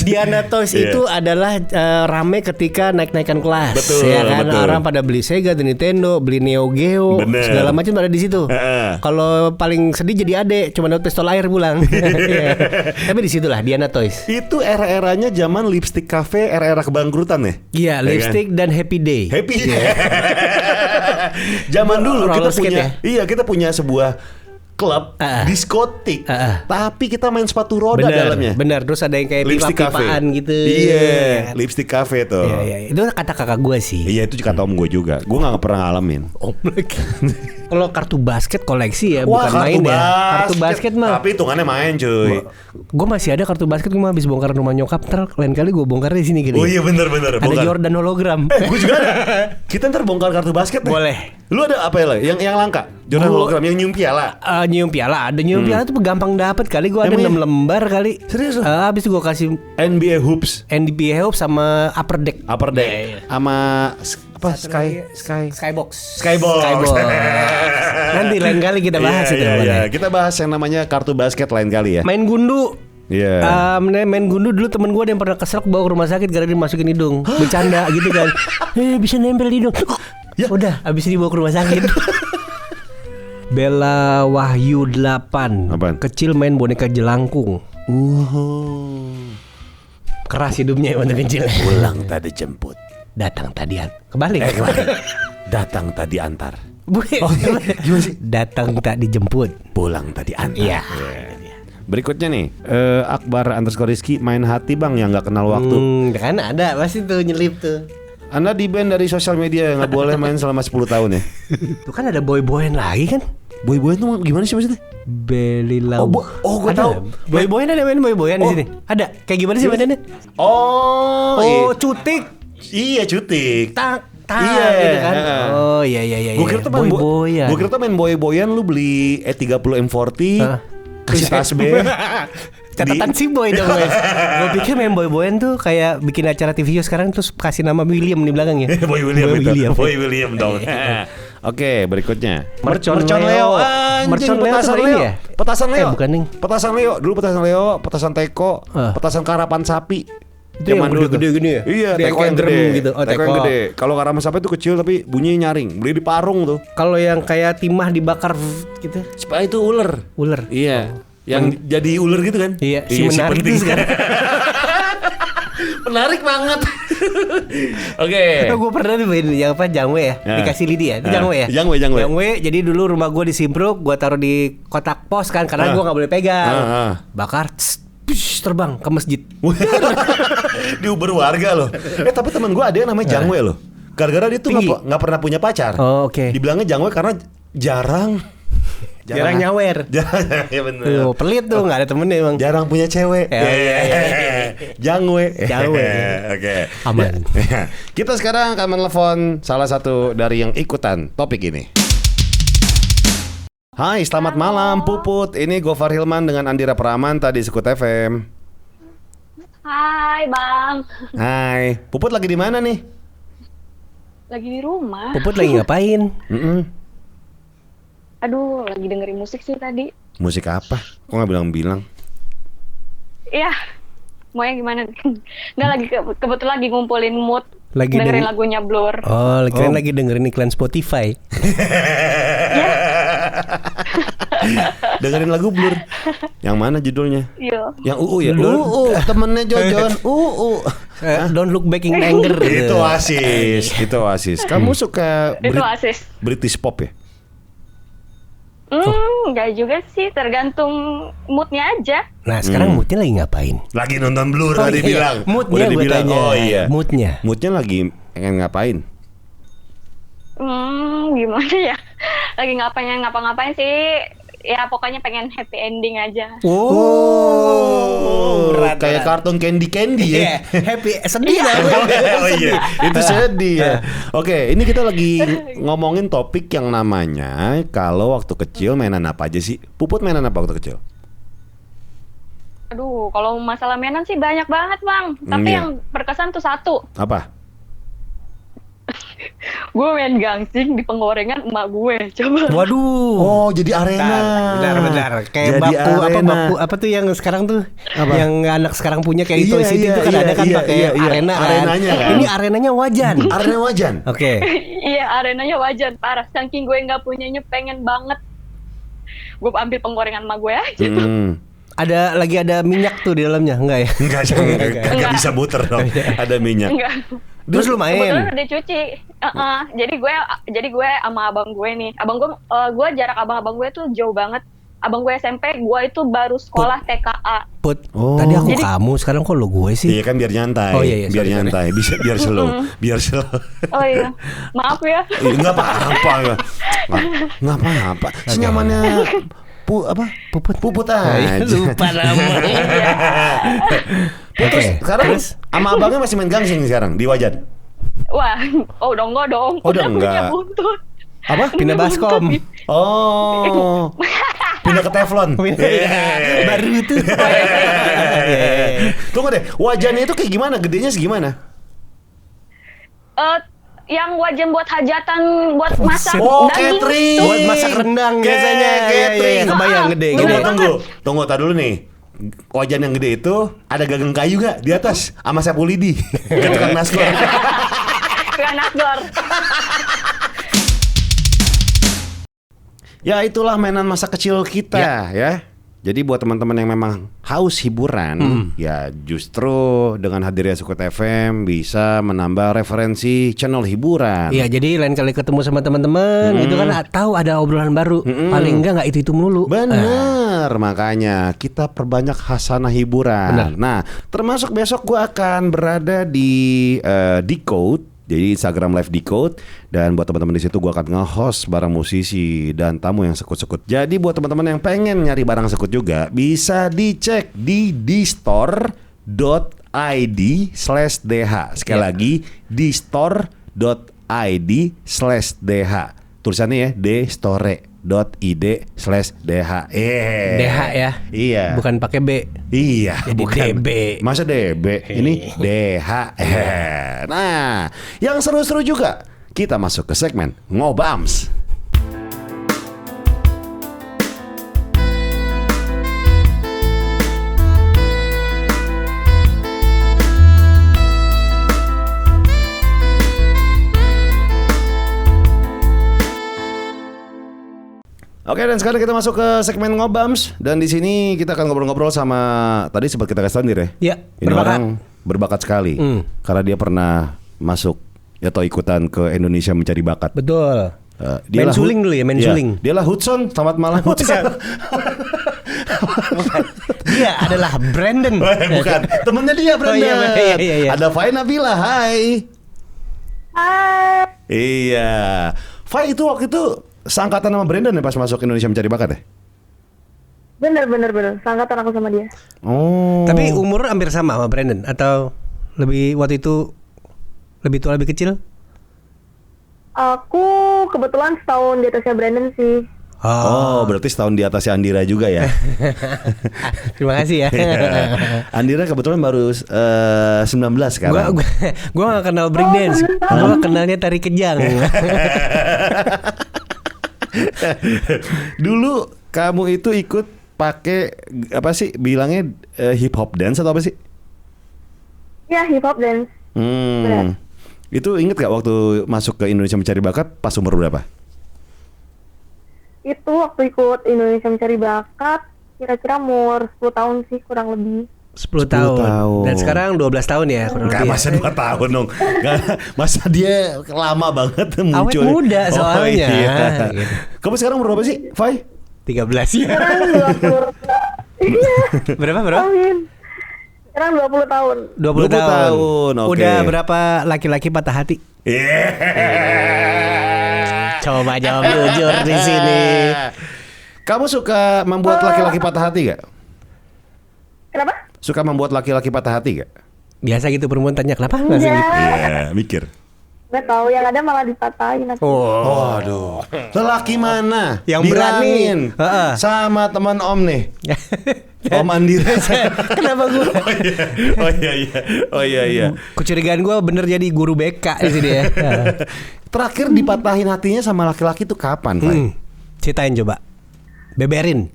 Diana Toys itu adalah rame ketika naik-naikan kelas. Betul, ya kan betul. Orang pada beli Sega, Nintendo, beli Neo Geo, segala macam ada di situ. Kalau paling sedih jadi Ade, cuma dapat pistol air pulang. Tapi di situlah Diana Toys. Itu era-eranya zaman Lipstick Cafe, era-era kebangkrutan ya? Iya, Lipstick kan? Dan Happy Day. Zaman dulu kita punya sebuah klub diskotik, tapi kita main sepatu roda dalamnya. Bener, terus ada yang kayak pipa-pipaan gitu. Iya, Lipstick Cafe tuh. Iya. Itu kata kakak gue sih. Iya, itu kata om gue juga. Gue nggak pernah ngalamin. Kalau kartu basket koleksi ya, bukan main ya. Kartu basket mah. Tapi hitungannya main, cuy. Gue masih ada kartu basket, gue habis bongkar rumah nyokap. Ntar lain kali gue bongkar di sini gini. Oh iya bener. Ada Jordan hologram. Gue juga ada. Kita ntar bongkar kartu basket. Boleh. Lu ada apa ya? Yang langka? Jordan hologram yang nyium piala. Nyium piala tuh gampang dapet kali. Gue ada 6 lembar kali. Serius? Habis itu gue kasih NBA Hoops sama Upper Deck. Sama apa? Skybox. Nanti lain kali kita bahas itu. Iya. Kita bahas yang namanya kartu basket lain kali ya. Main gundu. Iya. Main gundu dulu temen gue ada yang pernah keselak bawa ke rumah sakit gara-gara dimasukin hidung. Bercanda gitu kan. Bisa nempel di hidung. Ya. Udah, abis dibawa ke rumah sakit. Bella Wahyu 8. Apaan? Kecil main boneka jelangkung. Keras hidupnya waktu kecil. Pulang tadi jemput, datang tadi kebalik. Datang tadi antar. Gimana sih? Datang tak dijemput, pulang tadi antar. Iya. Berikutnya nih, Akbar _Rizky main hati bang yang nggak kenal waktu. Kan ada pasti tuh nyelip tuh. Anda di ban dari sosial media, nggak boleh main selama 10 tahun ya. Tuh kan ada boy-boyan lagi kan? Boy-boyan tuh gimana sih maksudnya? Belilau. Gue tahu. Boy-boyan ada main boy-boyan di sini. Ada. Kayak gimana sih mainannya? Cutik. Iya, cutik. Iya gitu kan. Oh iya. Gue kira tuh main boy-boyan lu beli E30 M40 kasih tas B. Catatan si boy dong guys. Gue pikir main boy-boyan tuh kayak bikin acara TV sekarang terus kasih nama William di belakangnya. Boy William dong. Oke, berikutnya Mercon Leo. Mercon Leo tuh ini ya? Petasan Leo. Bukan nih. Petasan Leo. Dulu petasan Leo, petasan teko, petasan karapan sapi. Itu yang gede gini ya? Iya, teko yang gede gitu. Teko yang gede. Kalau karapan sapi itu kecil tapi bunyinya nyaring. Beli di Parung tuh. Kalau yang kayak timah dibakar gitu. Supaya itu ular. Iya. Yang jadi ular gitu kan? Iya, si menarik itu kan. Menarik banget. Oke. Gue pernah tuh yang apa Jangwe ya, dikasih lidi ya, itu Jangwe ya. Jangwe. Jadi dulu rumah gue di Simpruk, gue taruh di kotak pos kan, karena gue nggak boleh pegang. Bakar, terbang ke masjid. Diuber warga loh. Tapi teman gue ada yang namanya Jangwe loh. Gara-gara dia tuh nggak pernah punya pacar. Oh, oke. Dibilangnya Jangwe karena jarang nyawer. Ya bener. Pelit tuh, nggak ada temennya emang. Jarang punya cewek. Jangwe. Oke. Aman. Kita sekarang akan menelpon salah satu dari yang ikutan topik ini. Hai, selamat malam Puput. Ini Gofar Hilman dengan Andira Pramanta di Sekut FM. Hai Bang. Hai, Puput lagi di mana nih? Lagi di rumah. Puput lagi ngapain? Aduh, lagi dengerin musik sih tadi. Musik apa? Kok nggak bilang-bilang? Iya. Maunya gimana? Nggak, lagi kebetulan lagi ngumpulin mood. Lagi dengerin lagunya Blur. Oh, keren lagi dengerin iklan Spotify. Dengerin lagu Blur. Yang mana judulnya? Iya. Yang UU ya? UU, temennya Jojon. UU. Don't Look Back in Anger. Itu Oasis. Kamu suka British pop ya? Enggak juga sih, tergantung moodnya aja. Nah, sekarang moodnya lagi ngapain? Lagi nonton Blur tadi bilang. Moodnya gue tanya. Oh iya. Moodnya lagi pengen ngapain? Gimana ya? Lagi nggak pengen ngapa-ngapain sih. Ya pokoknya pengen happy ending aja. Berat, kayak kartun Candy ya. Happy, sedih lah. Oh iya, itu sedih ya. Oke, ini kita lagi ngomongin topik yang namanya kalau waktu kecil mainan apa aja sih? Puput mainan apa waktu kecil? Aduh, kalau masalah mainan sih banyak banget Bang. Tapi yang berkesan tuh satu. Apa? Gue main gangsing di penggorengan emak gue. Coba. Waduh. Oh, jadi arena. Benar. Kayak jadi baku apa tuh yang sekarang tuh apa? Yang anak sekarang punya kayak itu itu kan ada kan pakai arena kan. Arenanya kan. Ini arenanya wajan. Arena wajan. Oke. Iya, arenanya wajan parah. Saking gue nggak punyanya pengen banget. Gue ambil penggorengan emak gue aja. Lagi ada minyak tuh di dalamnya, enggak ya? Enggak bisa muter dong. Ada minyak. Enggak. Terus lu main? Kebetulan udah cuci. Jadi gue sama abang gue nih. Gue jarak abang gue tuh jauh banget. Abang gue SMP, gue itu baru sekolah TKA. Tadi aku kamu, sekarang kok lo gue sih? Iya kan biar nyantai. Oh iya, biar nyantai. Biar slow. Oh iya. Maaf ya. Enggak apa-apa. Enggak apa-apa. Senyamannya Puput aja. Lupa nama. Terus sekarang sama abangnya masih main gangsing sekarang di wajan? Wah, udah enggak dong. Udah enggak. Punya buntut. Apa? Pindah baskom. Oh. Pindah ke teflon. Baru itu. Tunggu deh, wajannya itu kayak gimana? Gedenya segimana? Yang wajan buat hajatan, buat masak daging. Catering. Buat masak rendang biasanya. Catering. Kebayang gede. Tunggu, tar dulu nih. Wajan yang gede itu ada gagang kayu gak di atas sama sapu lidi? Kayak tukang nasgor. Tukang nasgor. Ya itulah mainan masa kecil kita ya. Jadi buat teman-teman yang memang haus hiburan, ya justru dengan hadirnya Sekut FM bisa menambah referensi channel hiburan. Iya, jadi lain kali ketemu sama teman-teman itu kan tahu ada obrolan baru. Paling enggak itu melulu. Bener, makanya kita perbanyak khasanah hiburan. Nah, termasuk besok gue akan berada di Decode. Jadi Instagram Live Decode, dan buat teman-teman di situ gue akan nge-host barang musisi dan tamu yang sekut-sekut. Jadi buat teman-teman yang pengen nyari barang sekut juga bisa dicek di distore.id/dh. Sekali lagi distore.id/dh. Tulisannya ya dstore.id/dh. DH ya. Iya. Bukan pakai B. Iya, jadi bukan DB. Masa DB? Ini DH. Nah, yang seru-seru juga, kita masuk ke segmen Ngobams. Oke, dan sekarang kita masuk ke segmen Ngobams, dan di sini kita akan ngobrol-ngobrol sama tadi sempat kita kasih tanda ya. Iya. Ini orang berbakat sekali. Karena dia pernah masuk atau ikutan ke Indonesia Mencari Bakat. Betul. Dia main suling dulu ya, main suling. Dialah Hudson, selamat malam Hudson. Dia adalah Brandon. Bukan, temennya dia Brandon. Iya. Ada Fai Nabila, hai. Hai. Iya. Fai itu waktu itu seangkatan sama Brandon ya pas masuk Indonesia Mencari Bakat ya? Bener. Seangkatan aku sama dia. Oh. Tapi umur hampir sama Brandon atau lebih waktu itu lebih tua lebih kecil? Aku kebetulan setahun di atasnya Brandon sih. Oh, berarti setahun di atasnya Andira juga ya? Terima kasih ya. Andira kebetulan baru 19 sekarang. Gua gak kenal breakdance. Gua kenalnya tari kejang. Dulu kamu itu ikut pakai apa sih bilangnya hip hop dance atau apa sih? Ya, hip hop dance. Benar. Itu inget gak waktu masuk ke Indonesia Mencari Bakat pas umur berapa? Itu waktu ikut Indonesia Mencari Bakat kira-kira umur 10 tahun sih kurang lebih. 10 tahun. Dan sekarang 12 tahun ya kurang lebih. Masa 2 tahun dong. Masa dia lama banget muncul. Awet muda soalnya. Iya. Kamu sekarang umur berapa sih, Fai? 13 ya. Sekarang 20. Berapa? Amin. Sekarang 20 tahun. 20 tahun. Okay. Udah berapa laki-laki patah hati? Coba jawab jujur di sini. Kamu suka membuat laki-laki patah hati gak? Kenapa? Suka membuat laki-laki patah hati gak? Biasa gitu perempuan tanya kenapa? Iya, mikir. Gak tahu, yang ada malah dipatahin aku. Oh, aduh. Lelaki mana? Yang berani sama teman Om nih. Om Andira. Kenapa gue? Oh iya. Kecurigaan gue bener jadi guru BK di sini ya. Terakhir dipatahin hatinya sama laki-laki itu kapan, Fai? Ceritain coba. Beberin.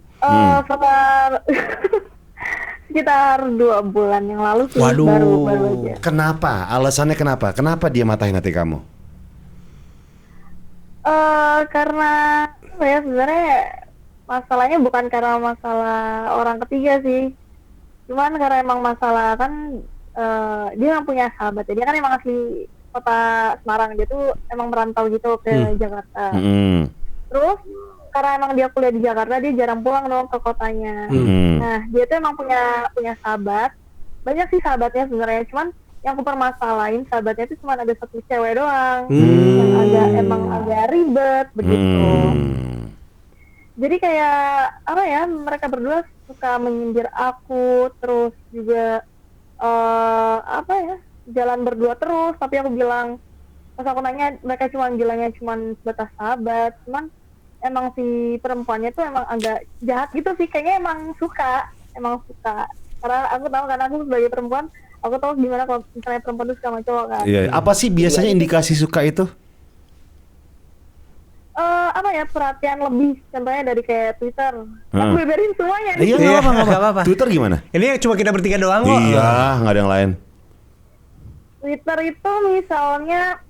Sekitar 2 bulan yang lalu sih. Waduh. Baru aja. Kenapa? Alasannya kenapa? Kenapa dia matahin hati kamu? Karena ya sebenarnya masalahnya bukan karena masalah orang ketiga sih. Cuman karena emang masalah kan dia yang punya sahabat. Dia kan emang asli kota Semarang. Dia tuh emang merantau gitu ke Jakarta. Terus karena emang dia kuliah di Jakarta, dia jarang pulang dong ke kotanya. Nah, dia tuh emang punya sahabat. Banyak sih sahabatnya sebenarnya, cuman yang aku permasalahin sahabatnya itu cuma ada satu cewek doang. Yang agak ribet begitu. Jadi kayak apa ya, mereka berdua suka menyindir aku, terus juga jalan berdua terus. Tapi aku bilang, pas aku nanya, mereka cuma bilangnya cuma sebatas sahabat. Cuman emang si perempuannya tuh emang agak jahat gitu sih, kayaknya emang suka. Karena aku tahu, karena aku sebagai perempuan, aku tahu gimana kalau misalnya perempuan tuh suka sama cowok kan. Iya. Apa sih biasanya indikasi suka itu? Perhatian lebih, contohnya dari kayak Twitter. Aku beberin semuanya. Iya, nggak apa-apa. Twitter gimana? Ini cuma kita bertiga doang kok. Iya, nggak ada yang lain. Twitter itu misalnya,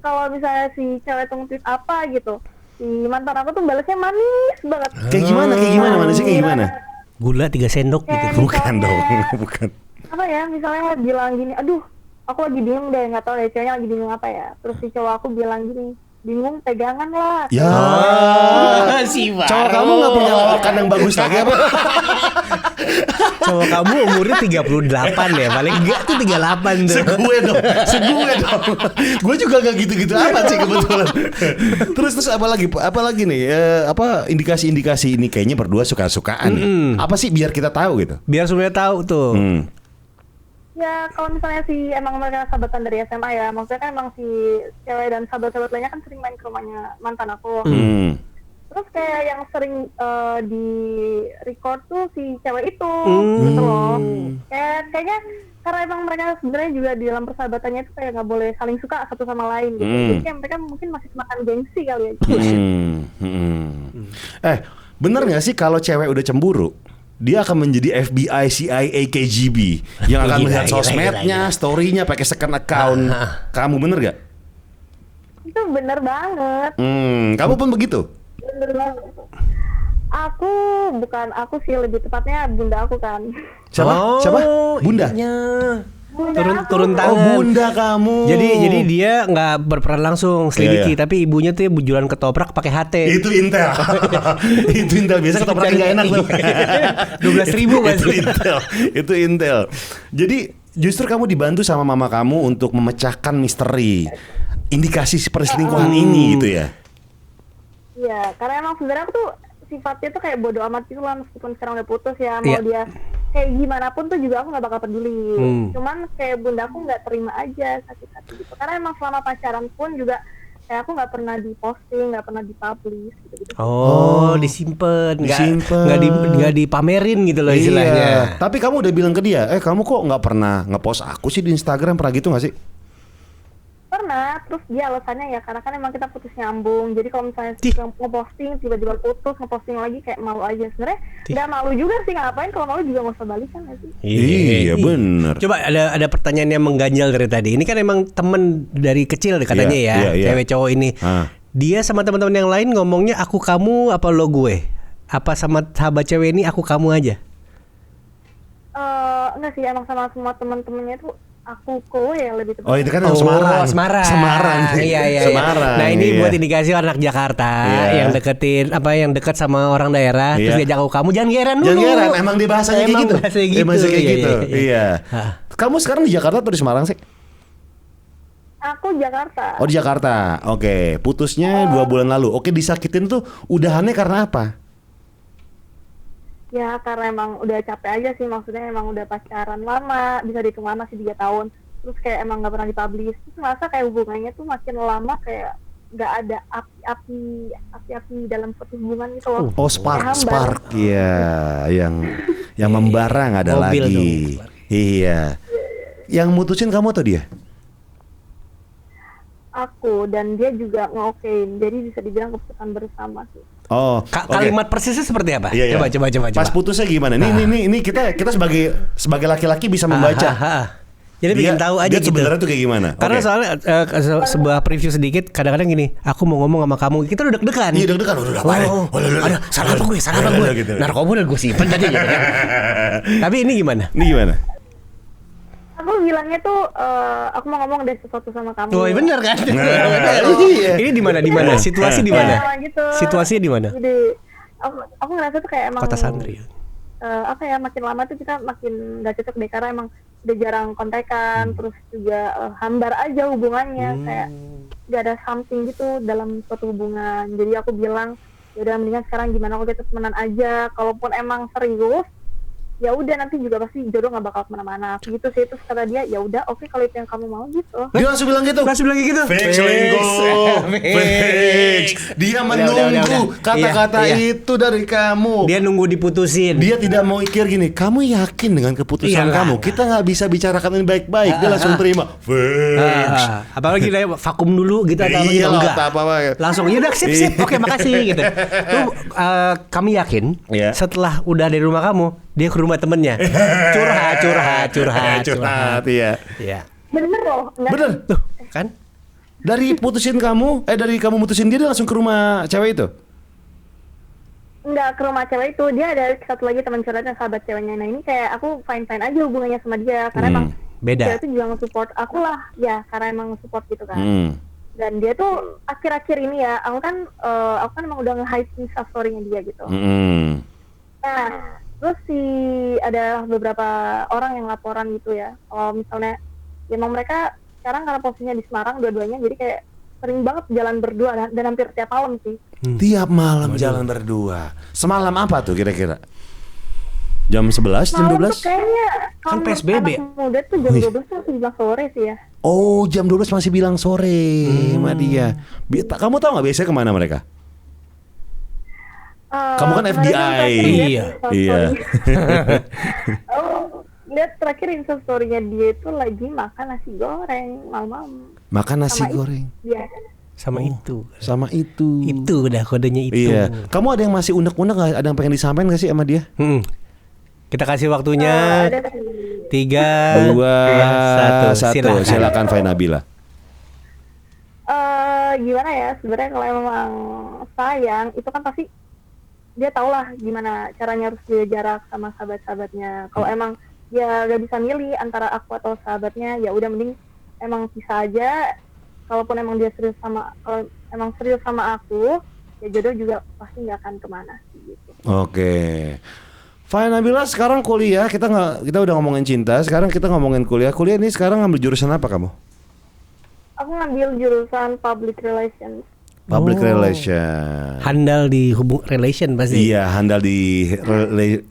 kalau misalnya si cewek tuh nge-tweet apa gitu, si mantan aku tuh balasnya manis banget. Kayak gimana? Manisnya kayak gimana? Gula 3 sendok gitu. Bukan dong, bukan. Apa ya, misalnya bilang gini, aduh, aku lagi bingung deh, nggak tahu deh ceweknya lagi bingung apa ya. Terus si cowok aku bilang gini, bingung pegangan lah. Ya, cowok kamu nggak punya lawakan yang bagus lagi apa? Cowok kamu umurnya 38 ya, paling enggak tuh 38 tuh. Segue dong. Gue juga gak gitu-gitu amat sih kebetulan. Terus apa lagi nih? Indikasi-indikasi ini kayaknya berdua suka-sukaan. Apa sih biar kita tahu gitu? Biar semuanya tahu tuh. Ya kalau misalnya emang mereka sahabatan dari SMA ya, maksudnya kan emang si cewek dan sahabat-sahabat lainnya kan sering main ke rumahnya mantan aku. Terus kayak yang sering di record tuh si cewek itu gitu loh. Kayaknya karena emang mereka sebenarnya juga di dalam persahabatannya itu kayak nggak boleh saling suka satu sama lain gitu. Jadi kayak mereka mungkin masih makan gengsi kali ya. Bener nggak sih kalau cewek udah cemburu, dia akan menjadi FBI, CIA, KGB yang akan melihat sosmednya, story-nya pakai second account. Kamu bener gak? Itu bener banget. Kamu pun begitu? Bener banget. Aku sih lebih tepatnya bunda aku kan. Siapa? Bunda? turun tangan. Oh, bunda kamu. Jadi dia nggak berperan langsung selidiki, tapi ibunya tuh jualan ketoprak pakai HT. Itu intel. Itu intel, biasa ketopraknya nggak enak tuh. 12.000 kan. Itu intel. Jadi justru kamu dibantu sama mama kamu untuk memecahkan misteri indikasi perselingkuhan ini gitu ya. Iya, karena emang sebenarnya aku tuh sifatnya tuh kayak bodo amat gitu lah, meskipun sekarang udah putus ya, mau dia kayak gimana pun tuh juga aku nggak bakal peduli. Cuman kayak bunda aku nggak terima aja sakit hati gitu, karena emang selama pacaran pun juga kayak aku nggak pernah diposting, nggak pernah dipublish gitu. Disimpan, nggak dipamerin gitu loh istilahnya. Iya. Tapi kamu udah bilang ke dia, kamu kok nggak pernah ngepost aku sih di Instagram, pernah gitu nggak sih? Pernah, terus dia alasannya ya karena kan emang kita putus nyambung. Jadi kalau misalnya ngeposting tiba-tiba putus, ngeposting lagi kayak malu aja. Sebenarnya nggak malu juga sih, ngapain kalau malu juga nggak usah balikan nggak sih? Iya bener. Coba ada pertanyaan yang mengganjal dari tadi. Ini kan emang temen dari kecil katanya cewek cowok ini. Dia sama teman-teman yang lain ngomongnya aku kamu apa lo gue? Apa sama sahabat cewek ini aku kamu aja? Enggak sih, emang sama semua teman-temannya tuh aku kowe ya lebih tepat. Oh itu kan yang Semarang. Semarang. Iya. Semarang. Nah ini buat indikasi anak Jakarta yang dekat sama orang daerah terus diajak aku kamu, jangan geran dulu. Jangan geran, emang di bahasanya kayak gitu. Bahasa kayak gitu. Iya. Kamu sekarang di Jakarta atau di Semarang sih? Aku Jakarta. Oh di Jakarta. Oke, putusnya 2 bulan lalu. Oke, disakitin tuh udahannya karena apa? Ya karena emang udah capek aja sih, maksudnya emang udah pacaran lama, bisa dihitung lama sih 3 tahun. Terus kayak emang gak pernah dipublish. Terus merasa kayak hubungannya tuh makin lama kayak gak ada api-api dalam suatu hubungan gitu loh. Oh spark ya, yang membara gak ada lagi. Iya. Yang mutusin kamu atau dia? Aku, dan dia juga nge-okein. Jadi bisa dibilang keputusan bersama sih. Oh, kalimat persisnya seperti apa? Iya. Coba. Pas putusnya gimana? Ini kita sebagai laki-laki bisa membaca. Jadi bikin tahu aja dia gitu. Sebenarnya tuh kayak gimana? Karena soalnya sebuah preview sedikit, kadang-kadang gini, aku mau ngomong sama kamu, kita udah deg-degan. Iya deg-degan, udah ada salah apa gue? Gitu. Narkoba udah gue simpen tadi gitu kan. Tapi ini gimana? Aku bilangnya tuh aku mau ngomong deh sesuatu sama kamu. Oh benar kan? Ini di mana? Situasi di mana? Gitu. Situasinya di mana? Jadi aku ngerasa tuh kayak emang Kota Santri. Makin lama tuh kita makin gak cocok deh, karena emang udah jarang kontekan, terus juga hambar aja hubungannya, kayak gak ada something gitu dalam suatu hubungan. Jadi aku bilang ya udah mendingan sekarang gimana kalau kita temenan aja, kalaupun emang serius ya udah nanti juga pasti jodoh nggak bakal kemana-mana gitu sih. Terus kata dia ya udah oke, kalau itu yang kamu mau gitu. Dia langsung bilang gitu. Fix selingkuh. Dia menunggu kata-kata itu dari kamu. Dia nunggu diputusin. Dia tidak mau mikir gini, kamu yakin dengan keputusan kamu? Kita nggak bisa bicarakan ini baik-baik. Dia langsung terima. Fix. Apalagi dia vakum dulu gitu atau enggak? Langsung ya udah sip. Oke makasih gitu. Tuh kami yakin setelah udah dari rumah kamu, dia ke rumah temennya curhat iya. Bener loh. Bener tuh kan, dari kamu mutusin dia langsung ke rumah cewek itu? Enggak, ke rumah cewek itu. Dia ada satu lagi teman curhatnya, sahabat ceweknya. Nah ini kayak aku fine aja hubungannya sama dia, karena emang beda. Dia tuh juga nge-support aku lah ya, karena emang nge-support gitu kan. Dan dia tuh akhir-akhir ini ya, aku kan emang udah nge-hide instastory-nya dia gitu. Nah terus ada beberapa orang yang laporan gitu ya, kalau misalnya ya emang mereka sekarang karena posisinya di Semarang dua-duanya, jadi kayak sering banget jalan berdua dan hampir tiap malam sih. Tiap malam jalan berdua. Semalam apa tuh kira-kira? Jam 11, jam 12? Kayaknya kan PSBB. Anak muda tuh jam 12 masih bilang sore sih ya. Oh jam 12 masih bilang sore sama dia. Kamu tahu gak biasanya kemana mereka? Kamu kan FDI. Iya. Lihat terakhir instastory-nya dia itu lagi makan nasi goreng malam. Makan nasi goreng. Iya. Sama itu. Itu udah kodenya itu. Iya. Kamu ada yang masih unek-unek gak? Ada yang pengen disampaikan gak sih sama dia? Kita kasih waktunya 3, 2, 1. Silakan Fai Nabila. Gimana ya, sebenarnya kalau emang sayang itu kan pasti dia tau lah gimana caranya harus jaga jarak sama sahabat-sahabatnya. Kalau emang ya gak bisa milih antara aku atau sahabatnya, ya udah mending emang pisah aja. Kalaupun emang dia serius sama, kalau emang serius sama aku, ya jodoh juga pasti nggak akan kemana gitu. Oke. Fine Nabila sekarang kuliah, kita udah ngomongin cinta, sekarang kita ngomongin kuliah. Kuliah ini sekarang ngambil jurusan apa kamu? Aku ngambil jurusan public relations. Public relation. Handal di relation pasti. Iya, handal di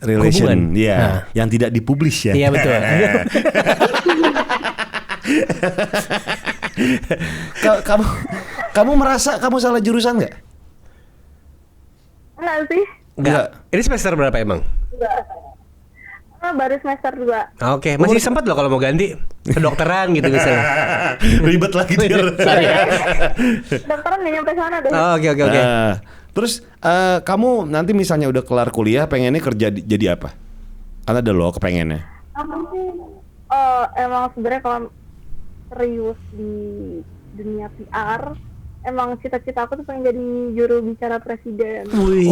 relation. Iya, yang tidak dipublish ya. Iya betul. kamu merasa kamu salah jurusan nggak? Enggak sih. Enggak. Ini semester berapa emang? Enggak. Baru semester 2. Oke, masih sempat loh kalau mau ganti kedokteran gitu misalnya. Ribet lagi dia. Dokteran nggak nyampe sana deh. Oke. Terus kamu nanti misalnya udah kelar kuliah, pengennya kerja jadi apa? Karena ada lo kepengennya. Aku sih emang sebenarnya kalau serius di dunia PR, emang cita-cita aku tuh pengen jadi juru bicara presiden. Wih,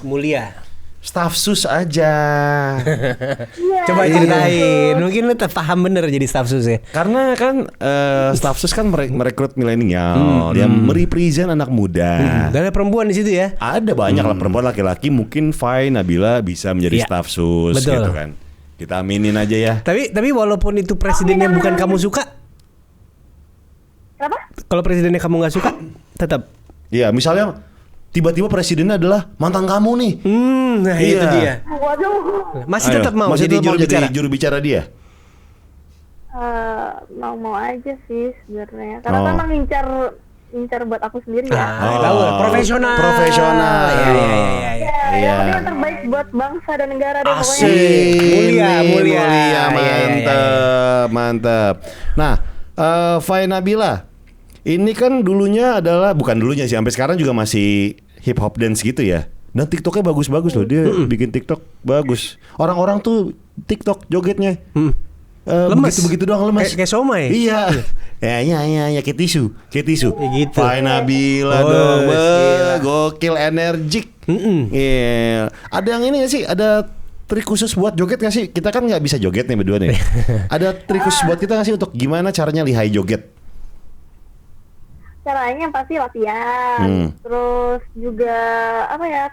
mulia. Staf sus aja. Yeah, Coba ceritain, mungkin lu paham bener jadi staf sus ya. Karena kan staf sus kan merekrut milenial yang merepresent anak muda. Dan ada perempuan di situ ya. Ada banyak lah perempuan, laki-laki, mungkin Fine Nabila bisa menjadi Iya, staf sus betul. gitu kan. Kita aminin aja ya. Tapi walaupun itu presidennya bukan kamu suka, Kenapa? kalau presidennya kamu nggak suka, tetap. Iya, misalnya tiba-tiba presidennya adalah mantan kamu nih. Nah Iya. itu dia. Waduh. Masih Ayo, tetap mau masih jadi tetap mau juru bicara. juru bicara dia. Mau aja sih sebenarnya. Karena Oh. memang ngincar buat aku sendiri ya. Tahu, profesional. Profesional. Iya. Ya, Iya. yang terbaik buat bangsa dan negara deh pokoknya. Asik. Mulia. Iya, Mantap. Nah, Fine Nabila, ini kan dulunya bukan dulunya sih, sampai sekarang juga masih hip hop dance gitu ya. Dan TikToknya bagus-bagus loh, dia bikin TikTok bagus. Orang-orang tuh TikTok jogetnya. Lemes. Begitu doang lemes. Kayak somai. Iya. Ya, kayak tisu. Ya gitu. Fine Nabila Oh, dong, gila. gokil, energik. Iya. Ada yang ini nggak sih? Ada trik khusus buat joget nggak sih? Kita kan nggak bisa joget nih berdua nih. Ada trik khusus buat kita nggak sih untuk gimana caranya lihai joget? Caranya pasti latihan. Terus juga apa ya?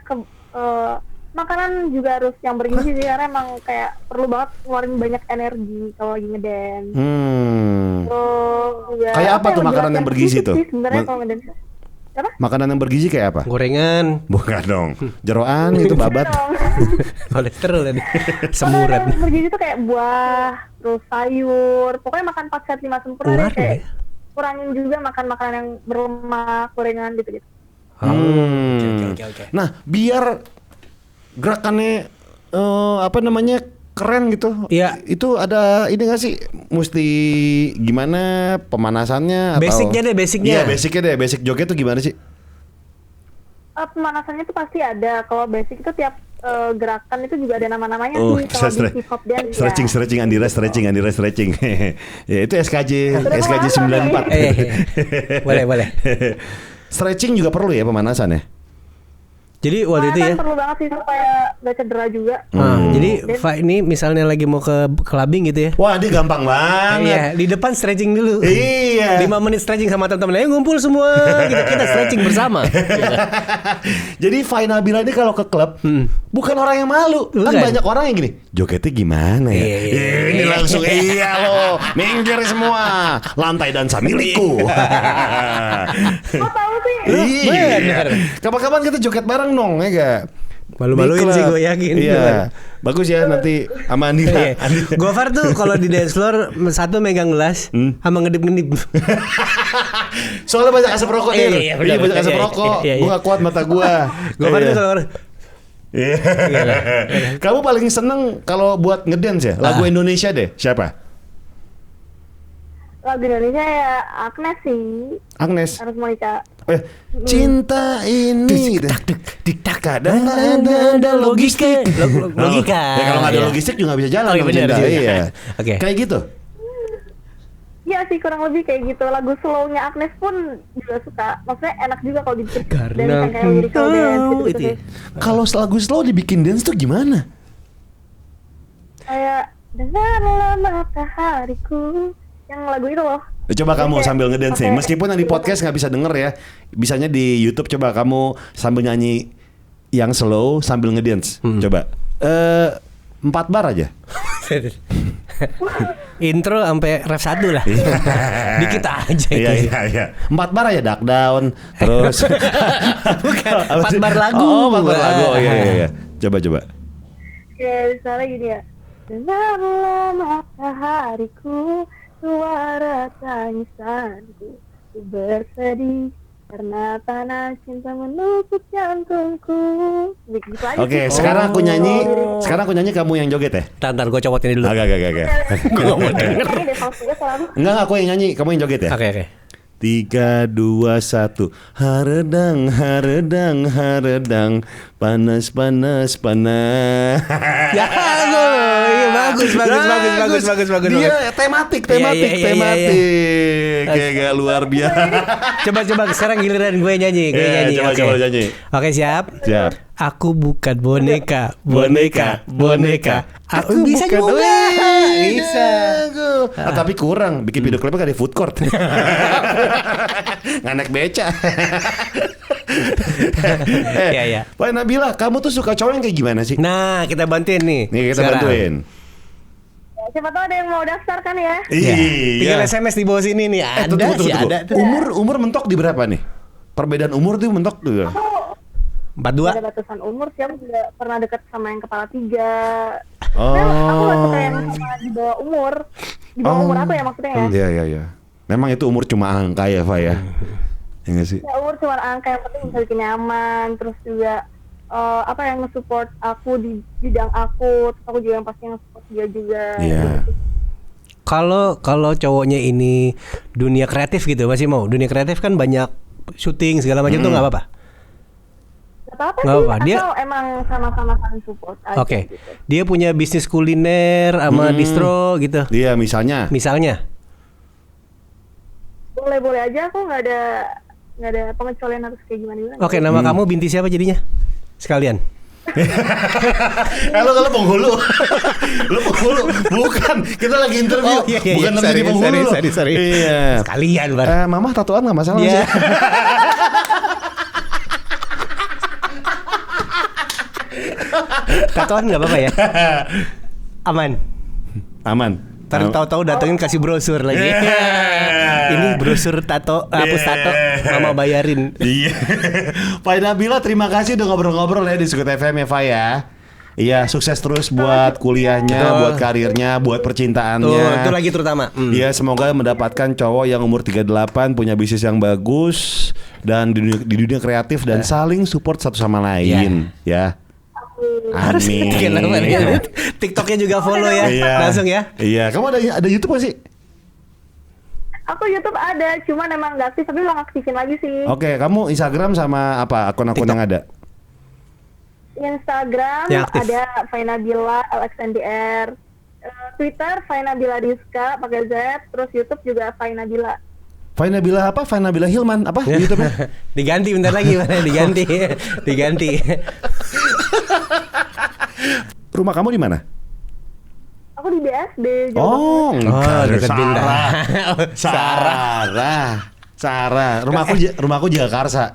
Makanan juga harus yang bergizi sih, karena emang kayak perlu banget ngeluarin banyak energi kalau lagi ngedance. Terus juga Kayak apa tuh ya, makanan yang bergizi sedikit tuh? sih sebenarnya kalau ngedance. Apa? Makanan yang bergizi kayak apa? Gorengan, Bukan dong. Jeroan itu babat. Dong. kolesterol tadi, Makanan semurat. yang bergizi tuh kayak buah, terus sayur. Pokoknya makan 4 sehat 5 sempurna deh, Ngaruh kayak ya? kurangin juga makan makanan yang berlemak, gorengan gitu-gitu. Oke. Nah, biar gerakannya keren gitu. Iya. Itu ada ini nggak sih? Mesti gimana pemanasannya atau Basicnya deh, basicnya. Iya, basicnya deh. Basic joget tuh gimana sih? Pemanasannya tuh pasti ada. Kalau basic itu tiap gerakan itu juga ada nama-namanya Oh, sih kalau di hip hop dance stretching Andira stretching. Ya itu SKJ 94. Boleh. Stretching juga perlu ya pemanasan ya? Jadi waktu itu ya. Kan perlu banget sih supaya gak cedera juga. Jadi ini misalnya lagi mau ke clubbing gitu ya. Wah, dia gampang banget. Iya, di depan stretching dulu. Iya. 5 menit stretching sama teman-teman. Ayo ngumpul semua gitu. Kita stretching bersama. Jadi Fine Nabila ini kalau ke klub bukan orang yang malu. Kan Bukan. banyak orang yang gini, jogetnya gimana ya? Iya. Ini langsung iya loh, minggir semua. Lantai dansa milikku. Kok tahu sih? Iya. Kapan-kapan kita joget bareng dong, ya gak? Malu-maluin Di sih klub. gue yakin. Iya. Bagus ya nanti sama Andira. Gofar tuh kalau di dance floor satu megang gelas sama ngedip-ngedip. Soalnya banyak asap rokok Iya, nih. iya, benar, Banyak asap iya, rokok. iya, iya. Gue gak kuat mata gue. Gofar tuh kalau Iya. Kamu paling seneng kalau buat ngedance ya? Lagu Indonesia deh. Siapa? Lagu Indonesia ya Agnes sih. Agnes. Harus Monica. Cinta ini kadang ada logistik. Logika. Ya kalau nggak ada Iya. logistik juga nggak bisa jalan. Oh, iya dong, benar cinta. juga. Iya. Oke. Kayak gitu. Iya sih kurang lebih kayak gitu. Lagu slownya Agnes pun juga suka. Maksudnya enak juga kalau dibikin Karena dance yang kayak lyrical dance gitu, itu ya. sih. Kalau lagu slow dibikin dance tuh gimana? Kayak dengarlah matahariku. Yang lagu itu loh. Coba kamu sambil ngedance nih. Meskipun yang di podcast nggak bisa denger ya, bisanya di YouTube. Coba kamu sambil nyanyi yang slow sambil ngedance. Coba 4 bar aja. Intro sampai ref 1 lah. Dikit aja itu. Iya. 4 bar aja, duck down. Terus Bukan 4 bar lagu. Oh, 4 bar lagu. Oh, iya. Coba. Ya, misalnya gini ya. Dengarlah matahariku, suara tangisanku, ku bersedih karena panas cinta menusuk jantungku. Oke, sekarang aku nyanyi. Sekarang aku nyanyi, kamu yang joget ya? Ntar gue copotin dulu. Agak. Gue gak mau denger. Enggak, aku yang nyanyi, kamu yang joget ya? Oke. 3, 2, 1. Haredang, panas. Ya, iya, bagus. Dia tematik. Iya. Kayak luar biasa. Coba sekarang giliran gue nyanyi. Coba nyanyi. Oke, siap. Aku bukan boneka. Aku bisa bukan juga. Bisa. Tapi kurang, bikin video klipnya kayak di food court. Nggak naik beca. Iya. Pak Nabila, kamu tuh suka cowok yang kayak gimana sih? Nah, kita bantuin nih. Nih kita sekarang. bantuin. Siapa tahu ada yang mau daftar kan ya? Tinggal SMS di bawah sini nih. Ada Tunggu. ada. Umur mentok di berapa nih? Perbedaan umur tuh mentok tuh. 42. Ada batasan umur sih, aku juga pernah dekat sama yang kepala 3. Oh. Aku gak suka yang sama di bawah umur. Di bawah umur aku ya maksudnya ya. Iya. Memang itu umur cuma angka ya, Fa ya. Ya nggak sih? Ya, umur cuma angka, yang penting bisa bikin nyaman. Terus juga yang nge-support aku di bidang aku. Terus aku juga yang pasti nge-support dia juga. Iya. Gitu. Kalau cowoknya ini dunia kreatif gitu, masih mau? Dunia kreatif kan banyak syuting segala macam tuh nggak apa-apa. Gak apa-apa Nggak sih, apa-apa. Dia- atau emang sama-sama saling support aja Oke. gitu. Dia punya bisnis kuliner sama distro gitu. Iya, misalnya. Misalnya. Boleh-boleh aja, aku nggak ada pengecualian harus kayak gimana. Oke, nama kamu binti siapa jadinya? Sekalian. Lo penghulu. Lo penghulu. Bukan, kita lagi interview. Oh, iya. Bukan lagi di penghulu. Sorry. Iya. Sekalian, Bar. Mama tatoan nggak masalah Iya. sih. Tatoan nggak apa-apa ya? Aman. Ntar tahu-tahu datengin kasih brosur lagi. Ini brosur tato, hapus tato, mama bayarin. Iya. Pak Nabila, terima kasih udah ngobrol-ngobrol ya di Sukut FM ya, Pak ya. Iya, sukses terus buat kuliahnya, buat karirnya, buat percintaannya. Itu lagi terutama. Iya, semoga mendapatkan cowok yang umur 38, punya bisnis yang bagus dan di dunia kreatif dan saling support satu sama lain, ya. Amin. TikToknya juga follow ya, Iya. langsung ya. Iya, kamu ada YouTube gak sih? Aku YouTube ada, cuman emang nggak aktif, tapi belum aktifin lagi sih. Oke, kamu Instagram sama apa akun-akun TikTok. yang ada? Instagram Yang aktif. ada Fainabila LXNDR, Twitter Fainabila Rizka pakai Z, terus YouTube juga Fainabila. Fainabila apa? Fainabila Hilman apa di YouTube-nya? Diganti bentar lagi, mana diganti. Rumah kamu di mana? Aku di BSD. Oh, dekat Bintang. Sarah. Rumahku Jakarta.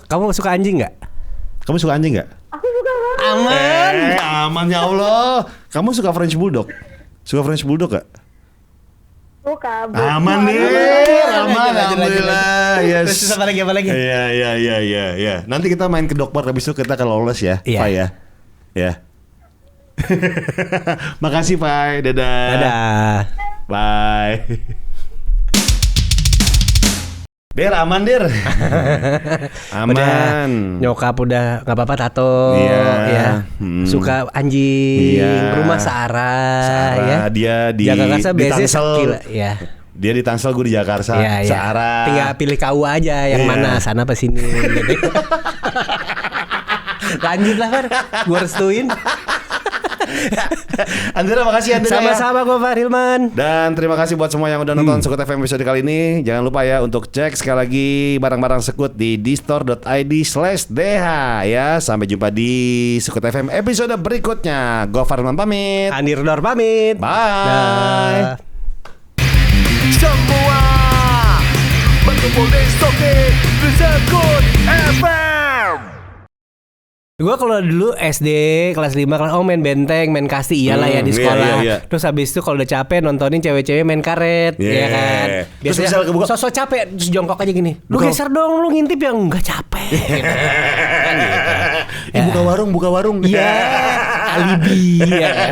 Kamu suka anjing nggak? Kamu suka anjing nggak? Aku suka banget. Aman. Aman ya Allah. Kamu suka French Bulldog? Suka French Bulldog gak? Suka. Aman nih. Aman, alhamdulillah. Yes. Terus apa lagi? Iya. Nanti kita main ke Dokpart, habis itu kita ke lolos ya, Iya. Pak ya. Ya. Makasih, Pak. Dadah. Bye. Der, aman Der. Aman. Udah, nyokap udah nggak apa-apa tato. Iya. Ya. Suka anjing. Iya. Rumah Sarah ya. Dia di Jakarta di biasanya Tangsel. sekila, ya. Dia di Tangsel, gue di Jakarta. Iya. Sarah. Tinggal pilih KU aja yang Iya. mana, sana apa sini gitu. Lanjut lah, Bar. Gua restuin. Andira, makasih Andira. Sama-sama Gofar Hilman. Dan terima kasih buat semua yang udah nonton Sekut FM episode kali ini. Jangan lupa ya untuk cek sekali lagi barang-barang Sekut di distore.id/dh ya. Sampai jumpa di Sekut FM episode berikutnya. Gofar Hilman pamit. Anirudor pamit. Bye. Semua berkumpul di Sekut FM. Gue kalau dulu SD kelas 5 main benteng, main kasti iyalah ya di sekolah. Iya. Terus habis itu kalau udah capek nontonin cewek-cewek main karet, ya kan. Terus Biasanya misalnya kebuka, sosok capek terus jongkok aja gini. Lu geser dong, lu ngintip yang enggak capek. Kan gitu. buka warung. Iya, alibi ya kan.